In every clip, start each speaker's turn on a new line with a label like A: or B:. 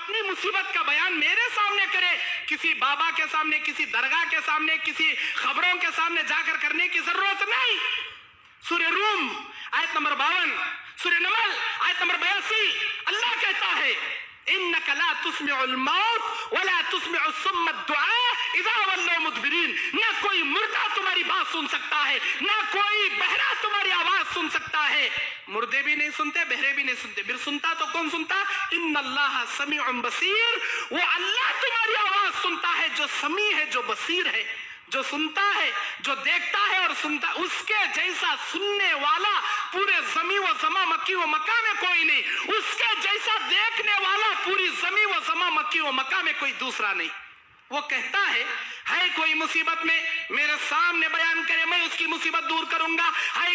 A: اپنی مصیبت کا بیان میرے سامنے کرے، کسی بابا کے سامنے، کسی درگاہ کے سامنے، کسی خبروں کے سامنے جا کر کرنے کی ضرورت نہیں۔ سورہ روم آیت نمبر 52، سورہ نمل آیت نمبر 82، اللہ کہتا ہے انک لا تسمع الموت ولا تسمع الصم الدعاء اذا ولوا مدبرین۔ نہ کوئی مردہ تمہاری بات سن سکتا ہے، نہ کوئی بہرا تمہاری آواز سن سکتا ہے۔ مردے بھی نہیں سنتے، بہرے بھی نہیں سنتے، پھر سنتا تو کون سنتا؟ ان اللہ سمیع بصیر، وہ اللہ تمہاری آواز سنتا ہے جو سمیع ہے، جو بصیر ہے، جو سنتا ہے، جو دیکھتا ہے اور سنتا۔ اس کے جیسا سننے والا پورے زمین و زمان مکی و مکہ میں کوئی نہیں، اس کے جیسا دیکھنے والا پوری زمین و زمان مکی و مکہ میں کوئی دوسرا نہیں۔ وہ کہتا ہے کوئی مصیبت میں میرے سامنے بیان کرے، میں اس کی مصیبت دور کروں گا۔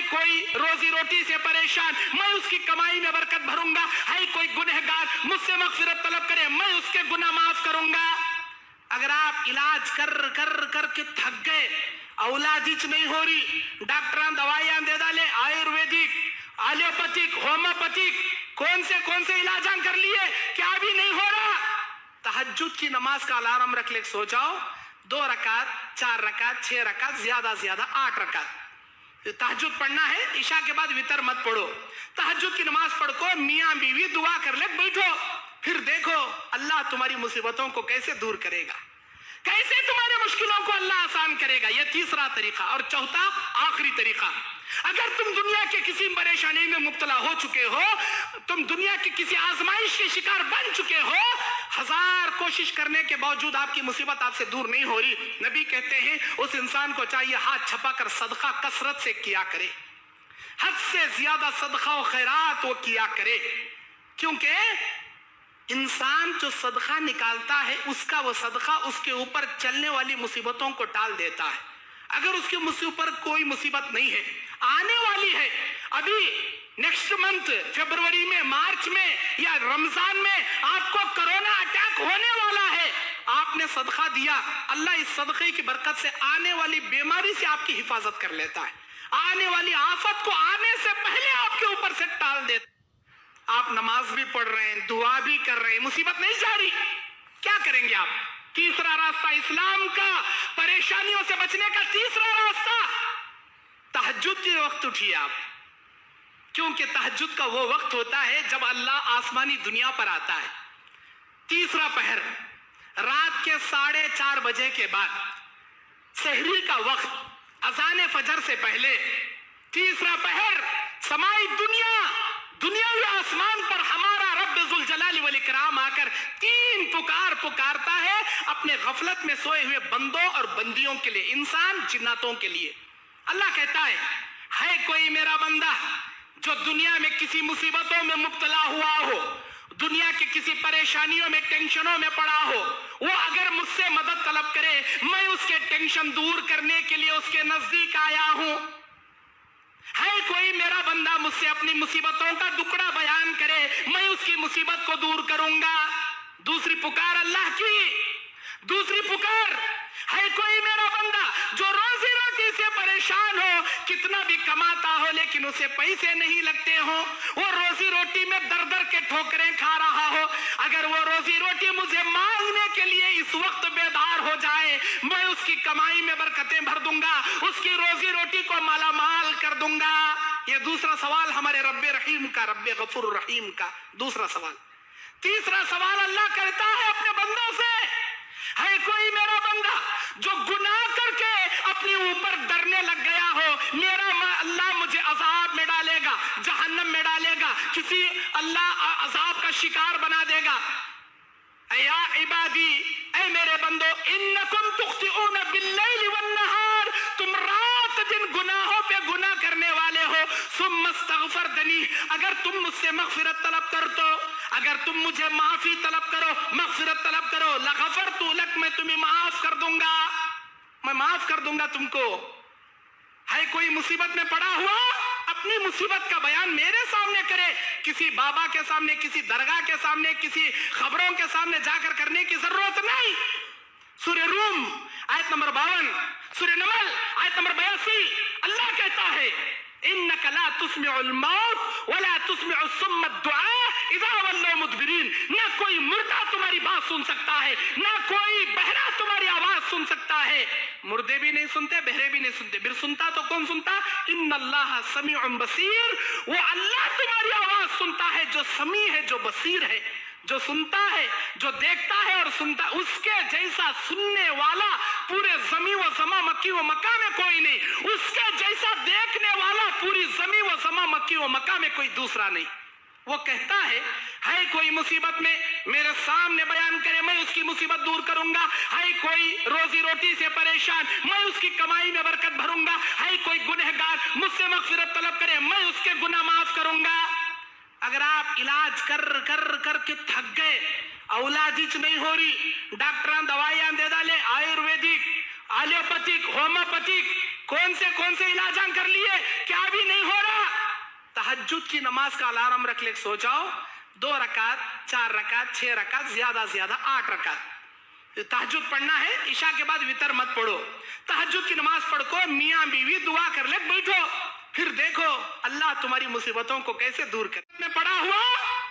A: کوئی روزی روٹی سے پریشان، میں اس کی کمائی میں برکت بھروں گا۔ کوئی گنہگار مجھ سے مغفرت طلب کرے، میں اس کے گناہ معاف کروں گا۔ اگر آپ علاج کر کے تھک گئے، اولاد ہی نہیں ہو رہی، ڈاکٹران دوائیاں دے ڈالے، آیورویدک، ایلوپیتھک، ہومیوپیتھک، کون سے علاجاں کر لیے، کیا بھی نہیں ہو رہا، تہجد کی نماز کا الارم رکھ لے، سو جاؤ، 2 رکعت، 4 رکعت، 6 رکعت، زیادہ 8 رکعت تہجد پڑھنا ہے۔ عشاء کے بعد وتر مت پڑھو، تہجد کی نماز پڑھ کو میاں بیوی دعا کر لے، بیٹھو، پھر دیکھو اللہ تمہاری مصیبتوں کو کیسے دور کرے گا، کیسے تمہارے مشکلوں کو اللہ آسان کرے گا۔ یہ تیسرا طریقہ۔ اور چوتھا آخری طریقہ، اگر تم دنیا کے کسی پریشانی میں مبتلا ہو چکے ہو، تم دنیا کی کسی آزمائش کے شکار بن چکے ہو، 1000 کوشش کرنے کے باوجود آپ کی مصیبت آپ سے دور نہیں ہو رہی، نبی کہتے ہیں اس انسان کو چاہیے ہاتھ چھپا کر صدقہ کثرت سے کیا کرے، حد سے زیادہ صدقہ و خیرات وہ کیا کرے، کیونکہ انسان جو صدقہ نکالتا ہے اس کا وہ صدقہ اس کے اوپر چلنے والی مصیبتوں کو ٹال دیتا ہے۔ اگر اس کے اوپر کوئی مصیبت نہیں ہے، آنے والی ہے، ابھی نیکسٹ منتھ فیبروری میں، مارچ میں یا رمضان میں آپ کو کرونا اٹیک ہونے والا ہے، آپ نے صدقہ دیا، اللہ اس صدقے کی برکت سے آنے والی بیماری سے آپ کی حفاظت کر لیتا ہے، آنے والی آفت کو آنے سے پہلے آپ کے اوپر سے ٹال دیتا ہے۔ آپ نماز بھی پڑھ رہے ہیں، دعا بھی کر رہے ہیں، مصیبت نہیں جا رہی، کیا کریں گے آپ؟ تیسرا راستہ اسلام کا، پریشانیوں سے بچنے کا تیسرا راستہ، تہجد کے وقت اٹھیے آپ، کیونکہ تہجد کا وہ وقت ہوتا ہے جب اللہ آسمانی دنیا پر آتا ہے۔ تیسرا پہر، رات کے 4:30 بجے کے بعد، سحری کا وقت، اذان فجر سے پہلے، تیسرا پہر، سمائی دنیاوی آسمان پر ہمارا رب ذوالجلال والاکرام آ کر 3 پکارتا ہے اپنے غفلت میں سوئے ہوئے بندوں اور بندیوں کے لیے، انسان جناتوں کے لیے۔ اللہ کہتا ہے کوئی میرا بندہ جو دنیا میں کسی مصیبتوں میں مبتلا ہوا ہو، دنیا کی کسی پریشانیوں میں، ٹینشنوں میں پڑا ہو، وہ اگر مجھ سے مدد طلب کرے، میں اس کے ٹینشن دور کرنے کے لیے اس کے نزدیک آیا ہوں۔ کوئی میرا بندہ مجھ سے اپنی مصیبتوں کا دکڑا بیان کرے، میں اس کی مصیبت کو دور کروں گا۔ دوسری پکار اللہ کی، دوسری پکار کوئی میرا بندہ جو روزی روٹی سے پریشان ہو، کتنا بھی کماتا ہو لیکن اسے پیسے نہیں لگتے ہوں، وہ روزی روٹی میں در کے ٹھوکریں کھا رہا ہو، اگر وہ روزی روٹی مجھے مانگنے کے لیے اس وقت بیدار ہو جائے، میں اس کی کمائی میں برکتیں بھر دوں گا، اس کی روزی روٹی کو مالا مال کر دوں گا۔ یہ دوسرا سوال ہمارے رب رحیم کا، رب غفور رحیم کا دوسرا سوال۔ تیسرا سوال اللہ کرتا ہے اپنے بندوں سے، کوئی میرا بندہ جو گناہ کر کے اپنے اوپر ڈرنے لگ گیا ہو، میرا اللہ مجھے عذاب میں ڈالے گا، جہنم میں ڈالے گا، کسی اللہ عذاب کا شکار بنا دے گا۔ یا عبادی، اے میرے بندو، انکم تخطئون باللیل والنہار، تم رات دن گناہوں پہ گناہ کرنے والے ہو، ثم استغفرتنی، اگر تم مجھ سے مغفرت طلب کر تو، اگر تم مجھے معافی طلب کرو، مغفرت طلب کرو، لغفرت لک، میں تمہیں معاف کر دوں گا، میں معاف کر دوں گا تم کو۔ کوئی مصیبت میں پڑا ہوا، اپنی مصیبت کا بیان میرے سامنے کرے، کسی بابا کے سامنے، کسی درگاہ کے سامنے، کسی خبروں کے سامنے جا کر کرنے کی ضرورت نہیں۔ سورہ روم آیت نمبر 52، سورہ نمل آیت نمبر 82، اللہ کہتا ہے انک لا تسمع الموت ولا تسمع الصم الدعاء इज़ा वल्लौ मुदबिरीन। ना कोई मुर्दा तुम्हारी बात सुन सकता है, ना कोई बहरा तुम्हारी आवाज सुन सकता है। मुर्दे भी नहीं सुनते, बहरे भी नहीं सुनते, फिर सुनता तो कौन सुनता? इन्नल्लाह समीउन बसीर। वो अल्लाह तुम्हारी आवाज सुनता है, जो समी है, जो बसीर है, जो सुनता है, जो देखता है और सुनता। उसके जैसा सुनने वाला पूरे जमी व समा मक्की व मक्का में कोई नहीं, उसके जैसा देखने वाला पूरी जमी व समा मक्की व मक्का में कोई दूसरा नहीं। वो कहता है कोई मुसीबत में मेरे सामने बयान करे, मैं उसकी मुसीबत दूर करूंगा। है कोई रोजी रोटी से परेशान, मैं उसकी कमाई में बरकत भरूंगा। है कोई गुनहगार मुझसे मगफिरत तलब करे, मैं उसके गुनाह माफ करूंगा। अगर आप इलाज कर कर कर के थक गए, औलाद नहीं हो रही, डॉक्टर दवाइयां दे डाले, आयुर्वेदिक, एलोपैथिक, होम्योपैथिक, कौन से इलाज कर लिए, क्या भी नहीं हो रहा, तहज्जुद की नमाज का अलार्म रख ले, सो जाओ। 2 रकात, 4 रकात, 6 रकात, ज्यादा से ज्यादा 8 रकात तहज्जुद पढ़ना है। इशा के बाद वितर मत पढ़ो, तहज्जुद की नमाज पढ़ को मियां बीवी दुआ कर ले, बैठो, फिर देखो अल्लाह तुम्हारी मुसीबतों को कैसे दूर करे। मैं पढ़ा हुआ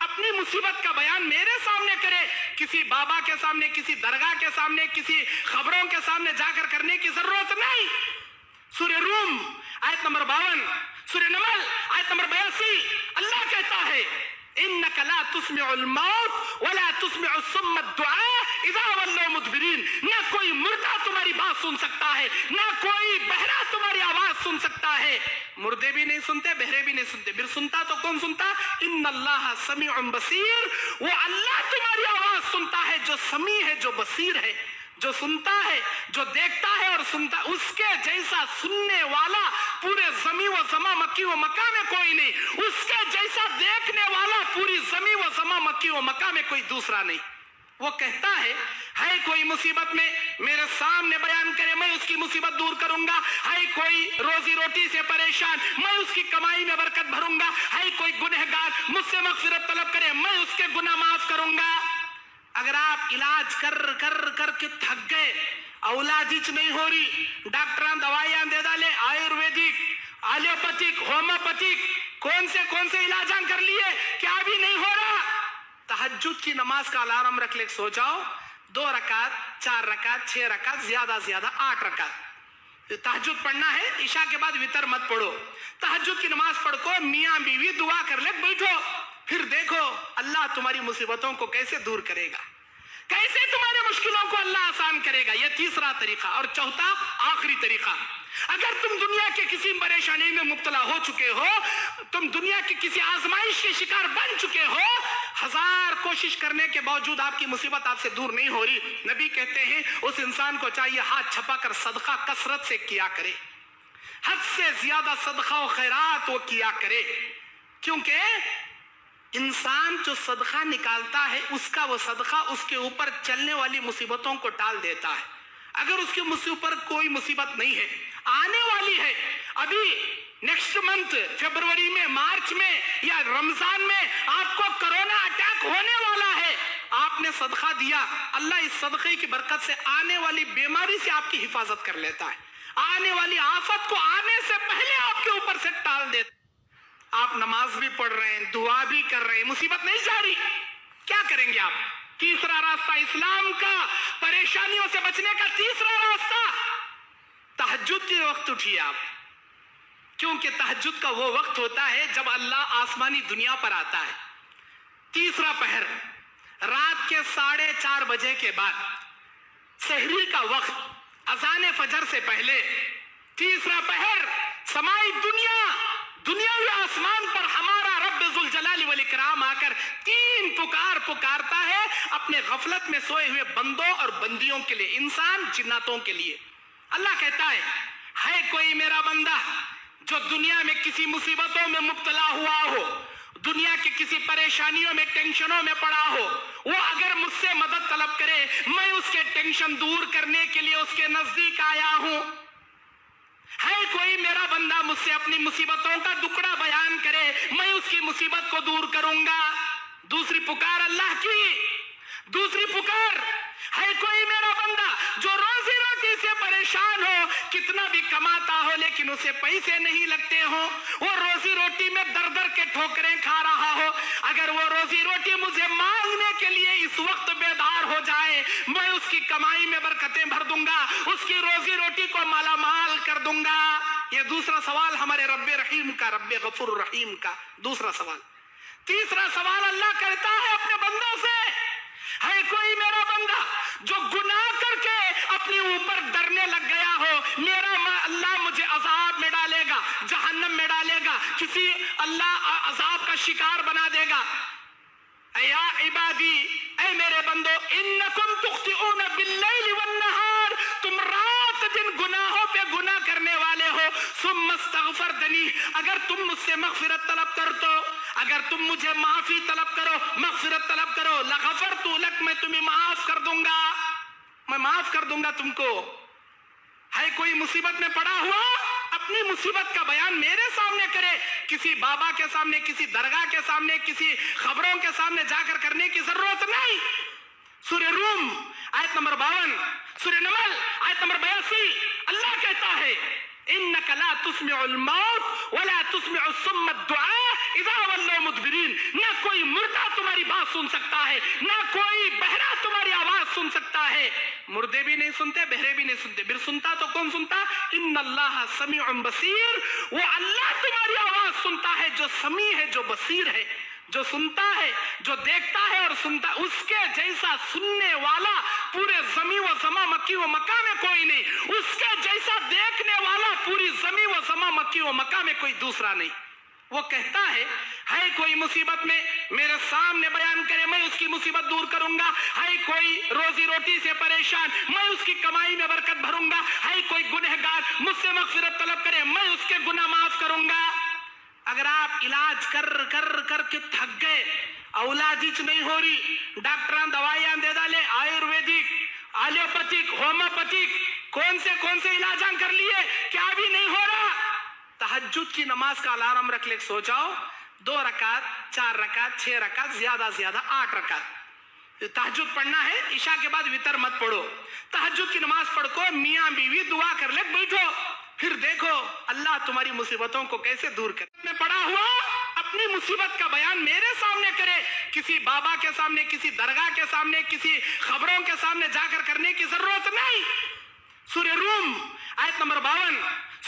A: अपनी मुसीबत का बयान मेरे सामने करे, किसी बाबा के सामने, किसी दरगाह के सामने, किसी खबरों के सामने जाकर करने की जरूरत नहीं। सूरह रूम आयत नंबर 52, सूरह नमल आयत नंबर 82, अल्लाह कहता है इन्नका ला तुस्मिउल मौत वला तुस्मिउस सुम्म दुआ इज़ा वल्लौ मुदबिरीन। ना कोई मुर्दा तुम्हारी बात सुन सकता है, ना कोई बहरा तुम्हारी आवाज सुन सकता है। मुर्दे भी नहीं सुनते, बहरे भी नहीं सुनते, फिर सुनता तो कौन सुनता? इन्नल्लाह समीउन बसीर। वो अल्लाह तुम्हारी आवाज सुनता है, जो समी है, जो बसीर है, जो सुनता है, जो देखता है और सुनता। उसके जैसा सुनने वाला पूरे जमी व समा मक्की व मक्का में कोई नहीं, उसके जैसा देखने वाला पूरी जमी व समा मक्की व मक्का में कोई दूसरा नहीं। वो कहता है कोई मुसीबत में मेरे सामने बयान करे, मैं उसकी मुसीबत दूर करूंगा। है कोई रोजी रोटी से परेशान, मैं उसकी कमाई में बरकत भरूंगा। है कोई गुनहगार मुझसे मगफिरत तलब करे, मैं उसके गुनाह माफ करूंगा। अगर आप इलाज कर कर कर के थक गए, औलाद नहीं हो रही, डॉक्टर दवाइयां दे डाले, आयुर्वेदिक, एलोपैथिक, होम्योपैथिक, कौन से इलाज कर लिए, क्या भी नहीं हो रहा, तहज्जुद की नमाज का अलार्म रख ले, सो जाओ। 2 रकात, 4 रकात, 6 रकात, ज्यादा से ज्यादा 8 रकात तहज्जुद पढ़ना है। इशा के बाद वितर मत पढ़ो, तहज्जुद की नमाज पढ़ को मियां बीवी दुआ कर ले, बैठो, फिर देखो अल्लाह तुम्हारी मुसीबतों को कैसे दूर करेगा, कैसे तुम्हारी मुश्किलों को अल्लाह आसान करेगा। यह तीसरा तरीका। और चौथा आखिरी तरीका, अगर तुम दुनिया के किसी परेशानी में मुब्तला हो चुके हो, तुम दुनिया की किसी आजमाइश के शिकार बन चुके हो, 1000 कोशिश करने के बावजूद आपकी मुसीबत आपसे दूर नहीं हो रही, नबी कहते हैं उस इंसान को चाहिए हाथ छपाकर सदका कसरत से किया करे, हद से ज्यादा सदका और खैरात वो किया करे। क्योंकि इंसान जो सदका निकालता है, उसका वो सदका उसके ऊपर चलने वाली मुसीबतों को टाल देता है। अगर उसके ऊपर कोई मुसीबत नहीं है, आने वाली है, अभी नेक्स्ट मंथ फरवरी में, मार्च में या रमजान में आपको कोरोना अटैक होने वाला है, आपने सदका दिया, अल्लाह इस सदके की बरकत से आने वाली बीमारी से आपकी हिफाजत कर लेता है, आने वाली आफत को आने से पहले आपके ऊपर से टाल देता है। आप नमाज भी पढ़ रहे हैं, दुआ भी कर रहे हैं, मुसीबत नहीं जा रही, क्या करेंगे आप? तीसरा रास्ता इस्लाम का, परेशानियों से बचने का तीसरा रास्ता, तहज्जुद के वक्त उठिए आप। क्योंकि तहज्जुद का वो वक्त होता है जब अल्लाह आसमानी दुनिया पर आता है। तीसरा पहर, रात के 4:30 बजे के बाद, सहरी का वक्त, अज़ान फजर से पहले, तीसरा पहर, समाई दुनियावी आसमान पर हमारा रब जुल जलाली वल इकराम आकर 3 पुकार पुकारता है अपने गफलत में सोए हुए बंदों और बंदियों के लिए, इंसान जिन्नातों के लिए। अल्लाह कहता है कोई मेरा बंदा जो दुनिया में किसी मुसीबतों में मुब्तला हुआ हो, दुनिया के किसी परेशानियों में, टेंशनों में पड़ा हो, वो अगर मुझसे मदद तलब करे, मैं उसके टेंशन दूर करने के लिए उसके नजदीक आया हूं। है कोई मेरा बंदा मुझसे अपनी मुसीबतों का दुखड़ा बयान करे, मैं उसकी मुसीबत को दूर करूंगा। दूसरी पुकार अल्लाह की, दूसरी पुकार है कोई मेरा बंदा जो रोजी रोटी से परेशान پریشان ہو, کتنا بھی کماتا ہو لیکن اسے پیسے نہیں لگتے ہو, وہ روزی روٹی میں در در کے ٹھوکریں کھا رہا ہو, اگر وہ روزی روٹی مجھے مانگنے کے لیے اس وقت بیدار ہو جائے, میں اس کی کمائی میں برکتیں بھر دوں گا, اس کی روزی روٹی کو مالا مال کر دوں گا. یہ دوسرا سوال ہمارے رب رحیم کا, رب غفور رحیم کا دوسرا سوال. تیسرا سوال اللہ کرتا ہے اپنے بندوں سے, ہے کوئی میرا بندہ جو گناہ کر کے اپنے اوپر ڈرنے لگ گیا ہو, میرا اللہ مجھے عذاب میں ڈالے گا, جہنم میں ڈالے گا, کسی اللہ عذاب کا شکار بنا دے گا. یا عبادی, اے میرے بندو, انکم تخطئون باللیل والنہار, تم رات دن گناہوں پہ گناہ کرنے والے ہو. ثم استغفرتنی, اگر تم مجھ سے مغفرت طلب کرو, اگر تم مجھے معافی طلب کرو, مغفرت طلب کرو, لغفرت لک, میں تمہیں معاف کر دوں گا, میں معاف کر دوں گا تم کو. ہے کوئی مصیبت میں پڑا ہوا, اپنی مصیبت کا بیان میرے سامنے کرے, کسی بابا کے سامنے, کسی درگاہ کے سامنے, کسی خبروں کے سامنے جا کر کرنے کی ضرورت نہیں. سورہ روم آیت نمبر 52, سورہ نمل آیت نمبر 82, اللہ کہتا ہے انک لا تسمع الموت ولا تسمع الصم الدعاء اذا ولوا مدبرین. نہ کوئی مردہ تمہاری بات سن سکتا ہے, نہ کوئی بہرا تمہاری آواز سن سکتا ہے. مردے بھی نہیں سنتے, بہرے بھی نہیں سنتے, پھر سنتا تو کون سنتا؟ ان اللہ سمیع بصیر, وہ اللہ تمہاری آواز سنتا ہے جو سمیع ہے, جو بصیر ہے, جو سنتا ہے, جو دیکھتا ہے اور سنتا. اس کے جیسا سننے والا پورے زمین و زمان مکی و مکہ میں کوئی نہیں, اس کے جیسا دیکھنے والا پوری زمین و زمان مکی و مکہ میں کوئی دوسرا نہیں. وہ کہتا ہے کوئی مصیبت میں میرے سامنے بیان کرے, میں اس کی مصیبت دور کروں گا. ہے کوئی روزی روٹی سے پریشان, میں اس کی کمائی میں برکت بھروں گا. ہے کوئی گنہگار, مجھ سے مغفرت طلب کرے, میں اس کے گناہ معاف کروں گا. اگر آپ علاج کر کر کر کے تھک گئے, اولاد ہی نہیں ہو رہی, ڈاکٹران دوائیاں دے ڈالے, آیورویدک, ایلوپیتھک, ہومیوپیتھک, کون سے علاجاں کر لیے, کیا بھی نہیں ہو رہا, تہجد کی نماز کا الارم رکھ لے, سو جاؤ, 2 رکعت, 4 رکعت, 6 رکعت, زیادہ زیادہ 8 رکعت تہجد پڑھنا ہے. عشاء کے بعد وتر مت پڑھو, تہجد کی نماز پڑھ کو میاں بیوی دعا کر لے, بیٹھو, پھر دیکھو اللہ تمہاری مصیبتوں کو کیسے دور کرے. میں پڑا ہوا اپنی مصیبت کا بیان میرے سامنے کرے, کسی بابا کے سامنے, کسی درگاہ کے سامنے, کسی خبروں کے سامنے جا کر کرنے کی ضرورت نہیں. سورہ روم آیت نمبر 52,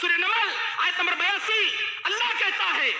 A: سورہ نمل آیت نمبر 82, اللہ کہتا ہے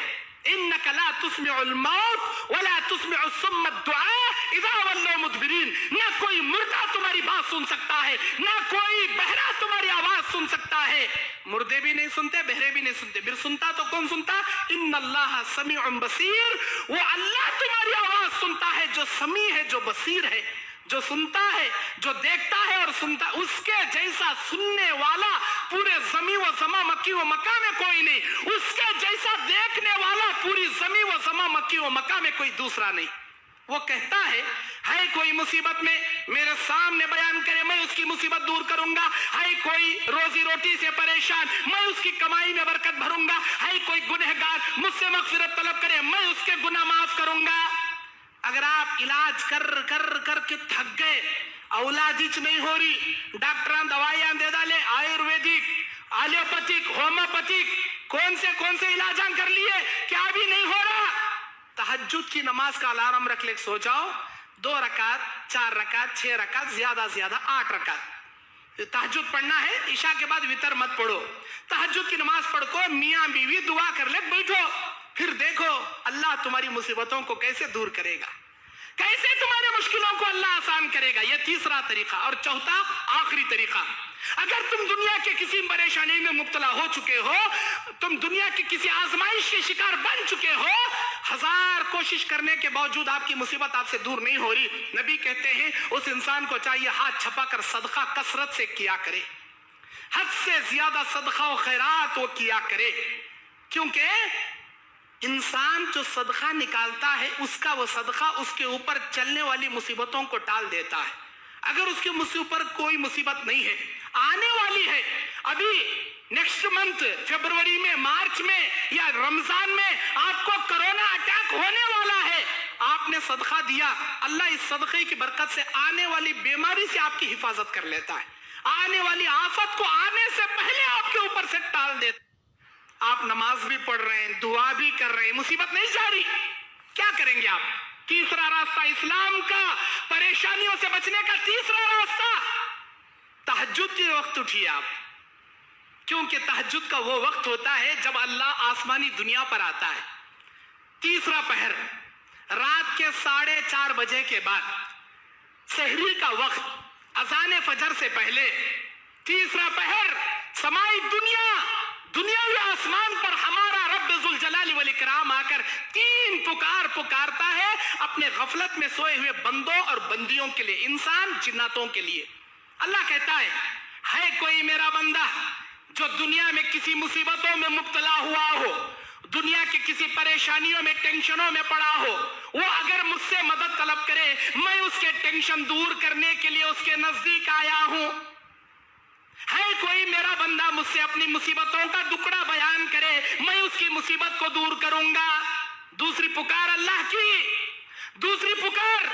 A: انک لا تسمع الموت ولا تسمع الصم الدعاء اذا ولوا مدبرین. نہ کوئی مردہ تمہاری بات سن سکتا ہے, نہ کوئی بہرا تمہاری آواز سن سکتا ہے. مردے بھی نہیں سنتے, بہرے بھی نہیں سنتے, پھر سنتا تو کون سنتا؟ ان اللہ سمیع بصیر, وہ اللہ تمہاری آواز سنتا ہے جو سمیع ہے, جو بصیر ہے, جو سنتا ہے, جو دیکھتا ہے اور سنتا. اس کے جیسا سننے والا پورے زمین و زمان مکی و مکہ میں کوئی نہیں, اس کے جیسا دیکھنے والا پوری زمین و زمان مکی و مکہ میں کوئی دوسرا نہیں. وہ کہتا ہے کوئی مصیبت میں میرے سامنے بیان کرے, میں اس کی مصیبت دور کروں گا. ہے کوئی روزی روٹی سے پریشان, میں اس کی کمائی میں برکت بھروں گا. ہے کوئی گنہگار, مجھ سے مغفرت طلب کرے, میں اس کے گناہ معاف کروں گا. اگر آپ علاج کر کر کر کے تھک گئے, اولاد ہی نہیں ہو رہی, ڈاکٹران دوائیاں دے ڈالے, آیورویدک, ایلوپیتھک, ہومیوپیتھک, کون سے علاجاں کر لیے, کیا بھی نہیں ہو رہا, تہجد کی نماز کا الارم رکھ لے, سو جاؤ, 2 رکعت, 4 رکعت, 6 رکعت, زیادہ زیادہ 8 رکعت تہجد پڑھنا ہے. عشاء کے بعد وتر مت پڑھو, تہجد کی نماز پڑھ کو میاں بیوی دعا کر لے, بیٹھو, پھر دیکھو اللہ تمہاری مصیبتوں کو کیسے دور کرے گا, کیسے تمہارے مشکلوں کو اللہ آسان کرے گا. یہ تیسرا طریقہ. اور چوتھا آخری طریقہ, اگر تم دنیا کے کسی پریشانی میں مبتلا ہو چکے ہو, تم دنیا کی کسی آزمائش کے شکار بن چکے ہو, 1000 کوشش کرنے کے باوجود آپ کی مصیبت آپ سے دور نہیں ہو رہی, نبی کہتے ہیں اس انسان کو چاہیے ہاتھ چھپا کر صدقہ کثرت سے کیا کرے, حد سے زیادہ صدقہ و خیرات وہ کیا کرے. کیونکہ انسان جو صدقہ نکالتا ہے, اس کا وہ صدقہ اس کے اوپر چلنے والی مصیبتوں کو ٹال دیتا ہے. اگر اس کے اوپر کوئی مصیبت نہیں ہے, آنے والی ہے, ابھی نیکسٹ منتھ فیبروری میں, مارچ میں یا رمضان میں آپ کو کرونا اٹیک ہونے والا ہے, آپ نے صدقہ دیا, اللہ اس صدقے کی برکت سے آنے والی بیماری سے آپ کی حفاظت کر لیتا ہے. आने वाली आफत को आने से पहले आपके ऊपर से टाल देता। आप नमाज भी पढ़ रहे हैं, दुआ भी कर रहे हैं, मुसीबत नहीं जा रही, क्या करेंगे आप? तीसरा रास्ता इस्लाम का, परेशानियों से बचने का तीसरा रास्ता, तहज्जुद के वक्त उठिए आप, क्योंकि तहज्जुद का वो वक्त होता है जब अल्लाह आसमानी दुनिया पर आता है। तीसरा पहर रात के 4:30 बजे के बाद, सहरी का वक्त, अजान फजर से पहले, तीसरा पहर, समाई दुनियावी आसमान पर हमारा रब्ब जुल जलाली वल इकराम आकर 3 पुकार पुकारता है अपने गफलत में सोए हुए बंदों और बंदियों के लिए, इंसान जिन्नातों के लिए। अल्लाह कहता है कोई मेरा बंदा जो दुनिया में किसी मुसीबतों में मुब्तला हुआ हो, दुनिया की किसी परेशानियों में, टेंशनों में पड़ा हो, वो अगर मुझसे मदद तलब करे, मैं उसके टेंशन दूर करने के लिए उसके नजदीक आया हूं। है कोई मेरा बंदा मुझसे अपनी मुसीबतों का दुखड़ा बयान करे, मैं उसकी मुसीबत को दूर करूंगा। दूसरी पुकार अल्लाह की, दूसरी पुकार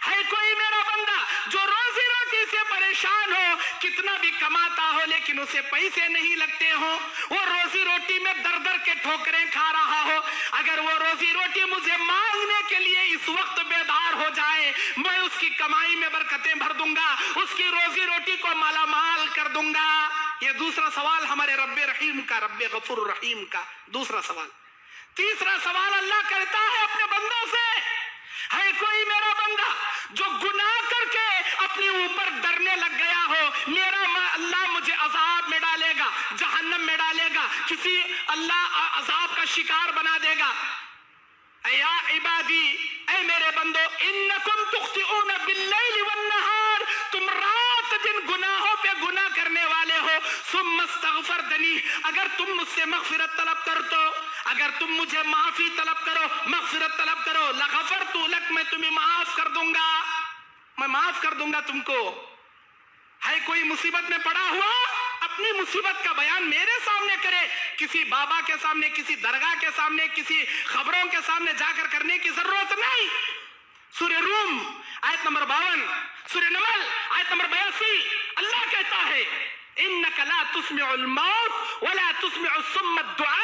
A: है कोई मेरा बंदा जो रोजी रोटी से परेशान हो, कितना भी कमाता हो लेकिन उसे पैसे नहीं लगते हो, वो रोजी रोटी में दर दर के ठोकरें खा रहा हो, अगर वो रोजी रोटी मुझे मांगने के लिए इस वक्त बेदार हो जाए, मैं उसकी कमाई में बरकतें भर दूंगा, उसकी रोजी रोटी को मालामाल कर दूंगा। ये दूसरा सवाल हमारे रब्बे रहीम का, रब्बे गफूर रहीम का दूसरा सवाल। तीसरा सवाल अल्लाह करता है अपने बंदों से, है कोई मेरा बंदा जो गुनाह करके अपने ऊपर डरने लग गया हो, मेरा अल्लाह मुझे अजाब में डालेगा, जहन्नम में डालेगा, किसी अल्लाह अजाब का शिकार बना देगा। या इबादी, ऐ मेरे बंदो, इन्नकुम तुख्तिऊन बिल्लैल वन्नहार, तुम रात दिन गुनाहों पे गुनाह करने वाले हो। सुम्मस्तगफरतनी, अगर तुम मुझसे मगफिरत तलब कर तो, अगर तुम मुझे माफी तलब करो, मगफिरत तलब करो, लगफरतु लक, मैं तुम्हें माफ कर दूंगा, मैं माफ कर दूंगा तुमको। है कोई मुसीबत में पड़ा हुआ, अपनी मुसीबत का बयान मेरे सामने करे, किसी बाबा के सामने, किसी दरगाह के सामने, किसी खबरों के सामने जाकर करने की जरूरत नहीं। सूरह रूम आयत नंबर 52, सूरह नमल आयत नंबर 82, अल्लाह कहता है इन्नका ला तुस्मिउल मौत वला तुस्मिउस सुम्मा दुआ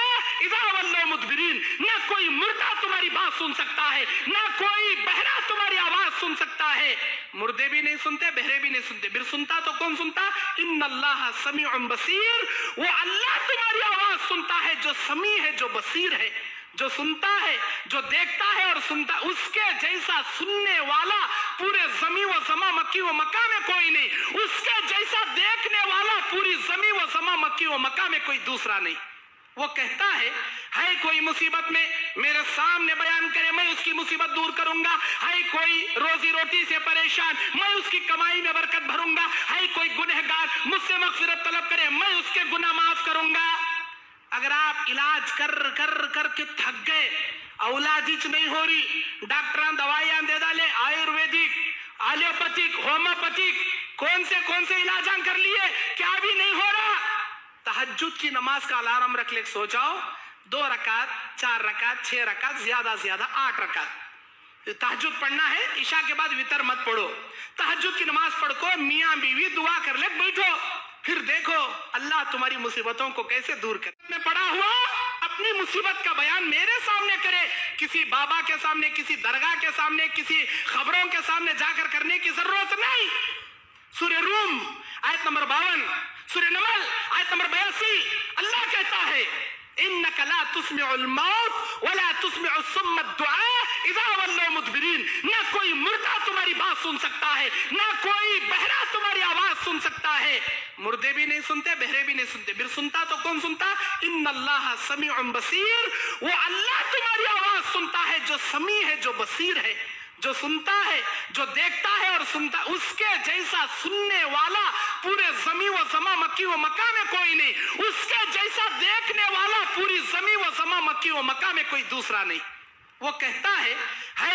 A: इज़ा वल्लौ मुदबिरीन, ना कोई मुर्दा तुम्हारी बात सुन सकता है, ना कोई बहरा तुम्हारी आवाज सुन सकता है। मुर्दे भी नहीं सुनते, बहरे भी नहीं सुनते, फिर सुनता तो कौन सुनता? इन्नल्लाह समीउन बसीर, वो अल्लाह तुम्हारी आवाज सुनता है जो समी है, जो बसीर है, जो सुनता है, जो देखता है और सुनता, उसके जैसा सुनने वाला पूरे जमी व समा मक्की व मक्का में कोई नहीं, उसके जैसा देखने वाला पूरी जमी व समा मक्की व मक्का में कोई दूसरा नहीं। वो कहता है कोई मुसीबत में मेरे सामने बयान करे, मैं उसकी मुसीबत दूर करूंगा। है कोई रोजी रोटी से परेशान, मैं उसकी कमाई में बरकत भरूंगा। है कोई गुनहगार मुझसे मगफिरत तलब करे, मैं उसके गुनाह माफ करूंगा। अगर आप इलाज कर कर करके थक गए, औलादीच नहीं हो रही, डॉक्टर दवाइयां दे डाले, आयुर्वेदिक, एलोपैथिक, होम्योपैथिक, कौन से इलाज कर लिए, क्या भी नहीं हो रहा, तहज्जुद की नमाज का अलार्म रख ले, सो जाओ, 2 रकात, 4 रकात, 6 रकात, ज्यादा से ज्यादा 8 रकात तहज्जुद पढ़ना है। इशा के बाद वितर मत पढ़ो, तहज्जुद की नमाज पढ़ो, मियां बीवी दुआ कर ले, बैठो, फिर देखो अल्लाह तुम्हारी मुसीबतों को कैसे दूर करे। में पड़ा हुआ अपनी मुसीबत का बयान मेरे सामने करे, किसी बाबा के सामने, किसी दरगाह के सामने, किसी खबरों के सामने जाकर करने की जरूरत नहीं। सूरह रूम आयत नंबर 52, सूरह नमल आयत नंबर 82, अल्लाह कहता है इन्नका ला तुस्मिउल मौत वला तुस्मिउस सुम्मा दुआ इज़ा वल्लौ मुदबिरीन, ना कोई मुर्दा तुम्हारी बात सुन सकता है, ना कोई बहरा तुम्हारी आवाज सुन सकता है। मुर्दे भी नहीं सुनते, बहरे भी नहीं सुनते, फिर सुनता तो कौन सुनता? इन्नल्लाह समीउन बसीर, वो अल्लाह तुम्हारी आवाज सुनता है जो समी है, जो बसीर है, जो सुनता है, जो देखता है और सुनता, उसके जैसा सुनने वाला पूरे जमी व समा मक्की व मक्का में कोई नहीं, उसके जैसा देखने वाला पूरी जमी व समा मक्की व मक्का में कोई दूसरा नहीं। वो कहता है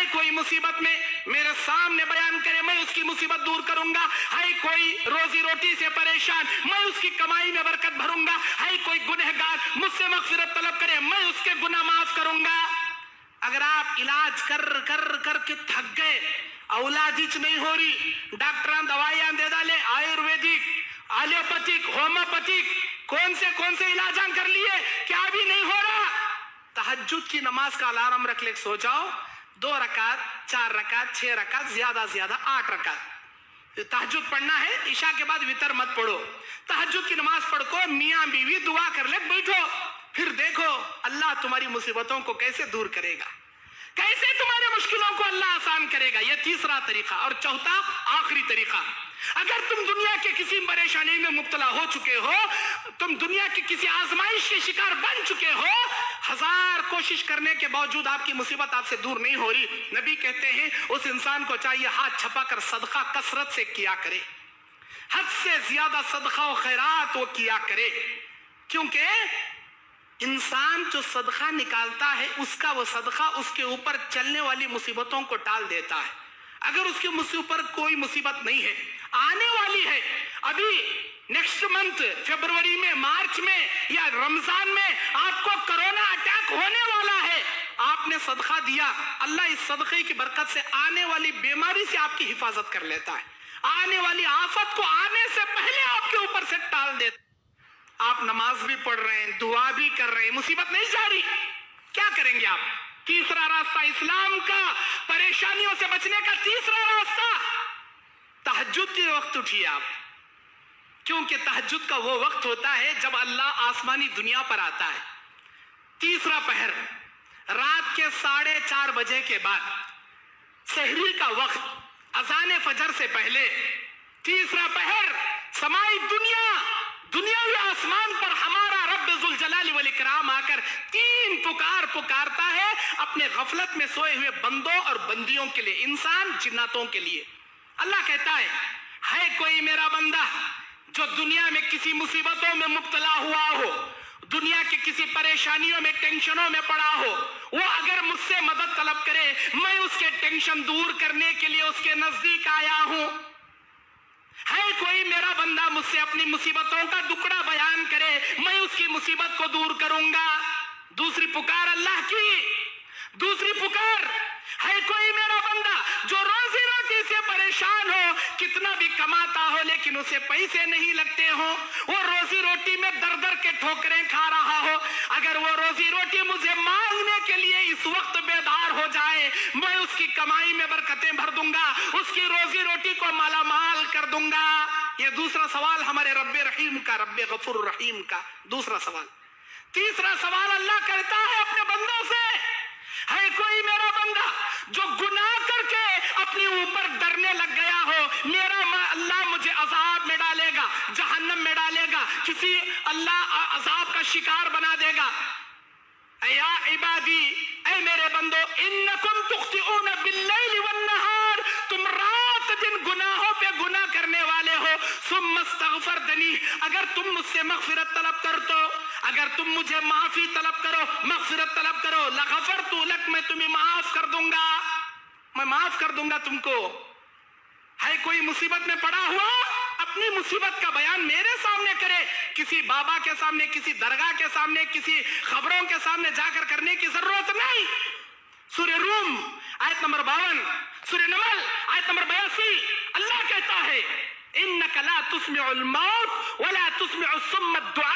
A: कोई मुसीबत में मेरे सामने बयान करे, मैं उसकी मुसीबत दूर करूंगा। है कोई रोजी रोटी से परेशान, मैं उसकी कमाई में बरकत भरूंगा। है कोई गुनहगार मुझसे मगफिरत तलब करे, मैं उसके गुनाह माफ करूंगा। अगर आप इलाज कर कर करके थक गए, औलादीच नहीं हो रही, डॉक्टर दवाइयां दे डाले, आयुर्वेदिक, एलोपैथिक, होम्योपैथिक, कौन से इलाजां कर लिए, क्या भी नहीं हो रहा। तहज्जुद की नमाज का अलार्म रख ले, सो जाओ, 2 रकात, 4 रकात, 6 रकात, ज्यादा से ज्यादा 8 रकात तहज्जुद पढ़ना है। इशा के बाद वितर मत पढ़ो, तहज्जुद की नमाज पढ़ को मियां बीवी दुआ कर ले, बैठो, फिर देखो अल्लाह तुम्हारी मुसीबतों को कैसे दूर करेगा, कैसे तुम्हारे मुश्किलों को अल्लाह आसान करेगा। यह तीसरा तरीका। और चौथा आखिरी तरीका, अगर तुम दुनिया के किसी परेशानी में मुब्तला हो चुके हो, तुम दुनिया की किसी आजमाइश के शिकार बन चुके हो, 1000 कोशिश करने के बावजूद आपकी मुसीबत आपसे दूर नहीं हो रही, नबी कहते हैं उस इंसान को चाहिए हाथ छपाकर सदका कसरत से किया करे, हद से ज्यादा सदका और खैरात वो किया करे। क्योंकि इंसान जो सदका निकालता है, उसका वो सदका उसके ऊपर चलने वाली मुसीबतों को टाल देता है। अगर उसके ऊपर कोई मुसीबत नहीं है, आने वाली है, अभी नेक्स्ट मंथ फरवरी में, मार्च में या रमजान में आपको कोरोना अटैक होने वाला है, आपने सदका दिया, अल्लाह इस सदके की बरकत से आने वाली बीमारी से आपकी हिफाजत कर लेता है, आने वाली आफत को आने से पहले आपके ऊपर से टाल देता। आप नमाज भी पढ़ रहे हैं, दुआ भी कर रहे हैं, मुसीबत नहीं जा रही, क्या करेंगे आप? तीसरा रास्ता इस्लाम का, परेशानियों से बचने का तीसरा रास्ता, तहज्जुद के वक्त उठिए आप, क्योंकि तहज्जुद का वो वक्त होता है जब अल्लाह आसमानी दुनिया पर आता है। तीसरा पहर, रात के 4:30 बजे के बाद, सहरी का वक्त, अज़ान फजर से पहले, तीसरा पहर, समाई दुनियावी आसमान पर हमारा रब जुल जलाली वल इकराम आकर 3 पुकार पुकारता है अपने गफलत में सोए हुए बंदों और बंदियों के लिए, इंसान जिन्नातों के लिए। अल्लाह कहता है कोई मेरा बंदा जो दुनिया में किसी मुसीबतों में मुब्तला हुआ हो, दुनिया के किसी परेशानियों में, टेंशनों में पड़ा हो, वो अगर मुझसे मदद तलब करे, मैं उसके टेंशन दूर करने के लिए उसके नजदीक आया हूं। है कोई मेरा बंदा मुझसे अपनी मुसीबतों का दुखड़ा बयान करे, मैं उसकी मुसीबत को दूर करूंगा। दूसरी पुकार अल्लाह की, दूसरी पुकार, है कोई मेरा बंदा जो रोजी रोटी से परेशान हो, कितना भी कमाता हो लेकिन उसे पैसे नहीं लगते हो, वो रोजी रोटी में दर दर के ठोकरें खा रहा हो, अगर वो रोजी रोटी मुझे मांगने के लिए इस वक्त बेदार हो जाए, मैं उसकी कमाई में बरकतें भर दूंगा, उसकी रोजी रोटी को मालामाल कर दूंगा। ये दूसरा सवाल हमारे रब्बे रहीम का, रब्बे गफूर रहीम का दूसरा सवाल। तीसरा सवाल अल्लाह करता है अपने बंदों से, है कोई मेरा बंदा जो गुनाह करके अपने ऊपर डरने लग गया हो, मेरा अल्लाह मुझे अजाब में डालेगा, जहन्नम में डालेगा, किसी अल्लाह अजाब का शिकार बना देगा। या इबादी, ऐ मेरे बंदो, इन्नकुम तुख्तिऊन बिल्लैल वन्नहार, तुम रात दिन गुनाहों पे गुनाह करने वाले हो, सुम्मा अस्तगफरतनी, अगर तुम मुझसे मगफिरत तलब कर तो, अगर तुम मुझे माफी तलब करो, मगफिरत तलब करो, लगफरतु लक, मैं तुम्हें माफ कर दूंगा, मैं माफ कर दूंगा तुमको। है कोई मुसीबत में पड़ा हुआ, अपनी मुसीबत का बयान मेरे सामने करे, किसी बाबा के सामने, किसी दरगाह के सामने, किसी खबरों के सामने जाकर करने की जरूरत नहीं। सूरह रूम आयत नंबर 52, सूरह नमल आयत नंबर 82, अल्लाह कहता है इन्नका ला तुस्मिउल मौत वला तुस्मिउ सुम्म दुआ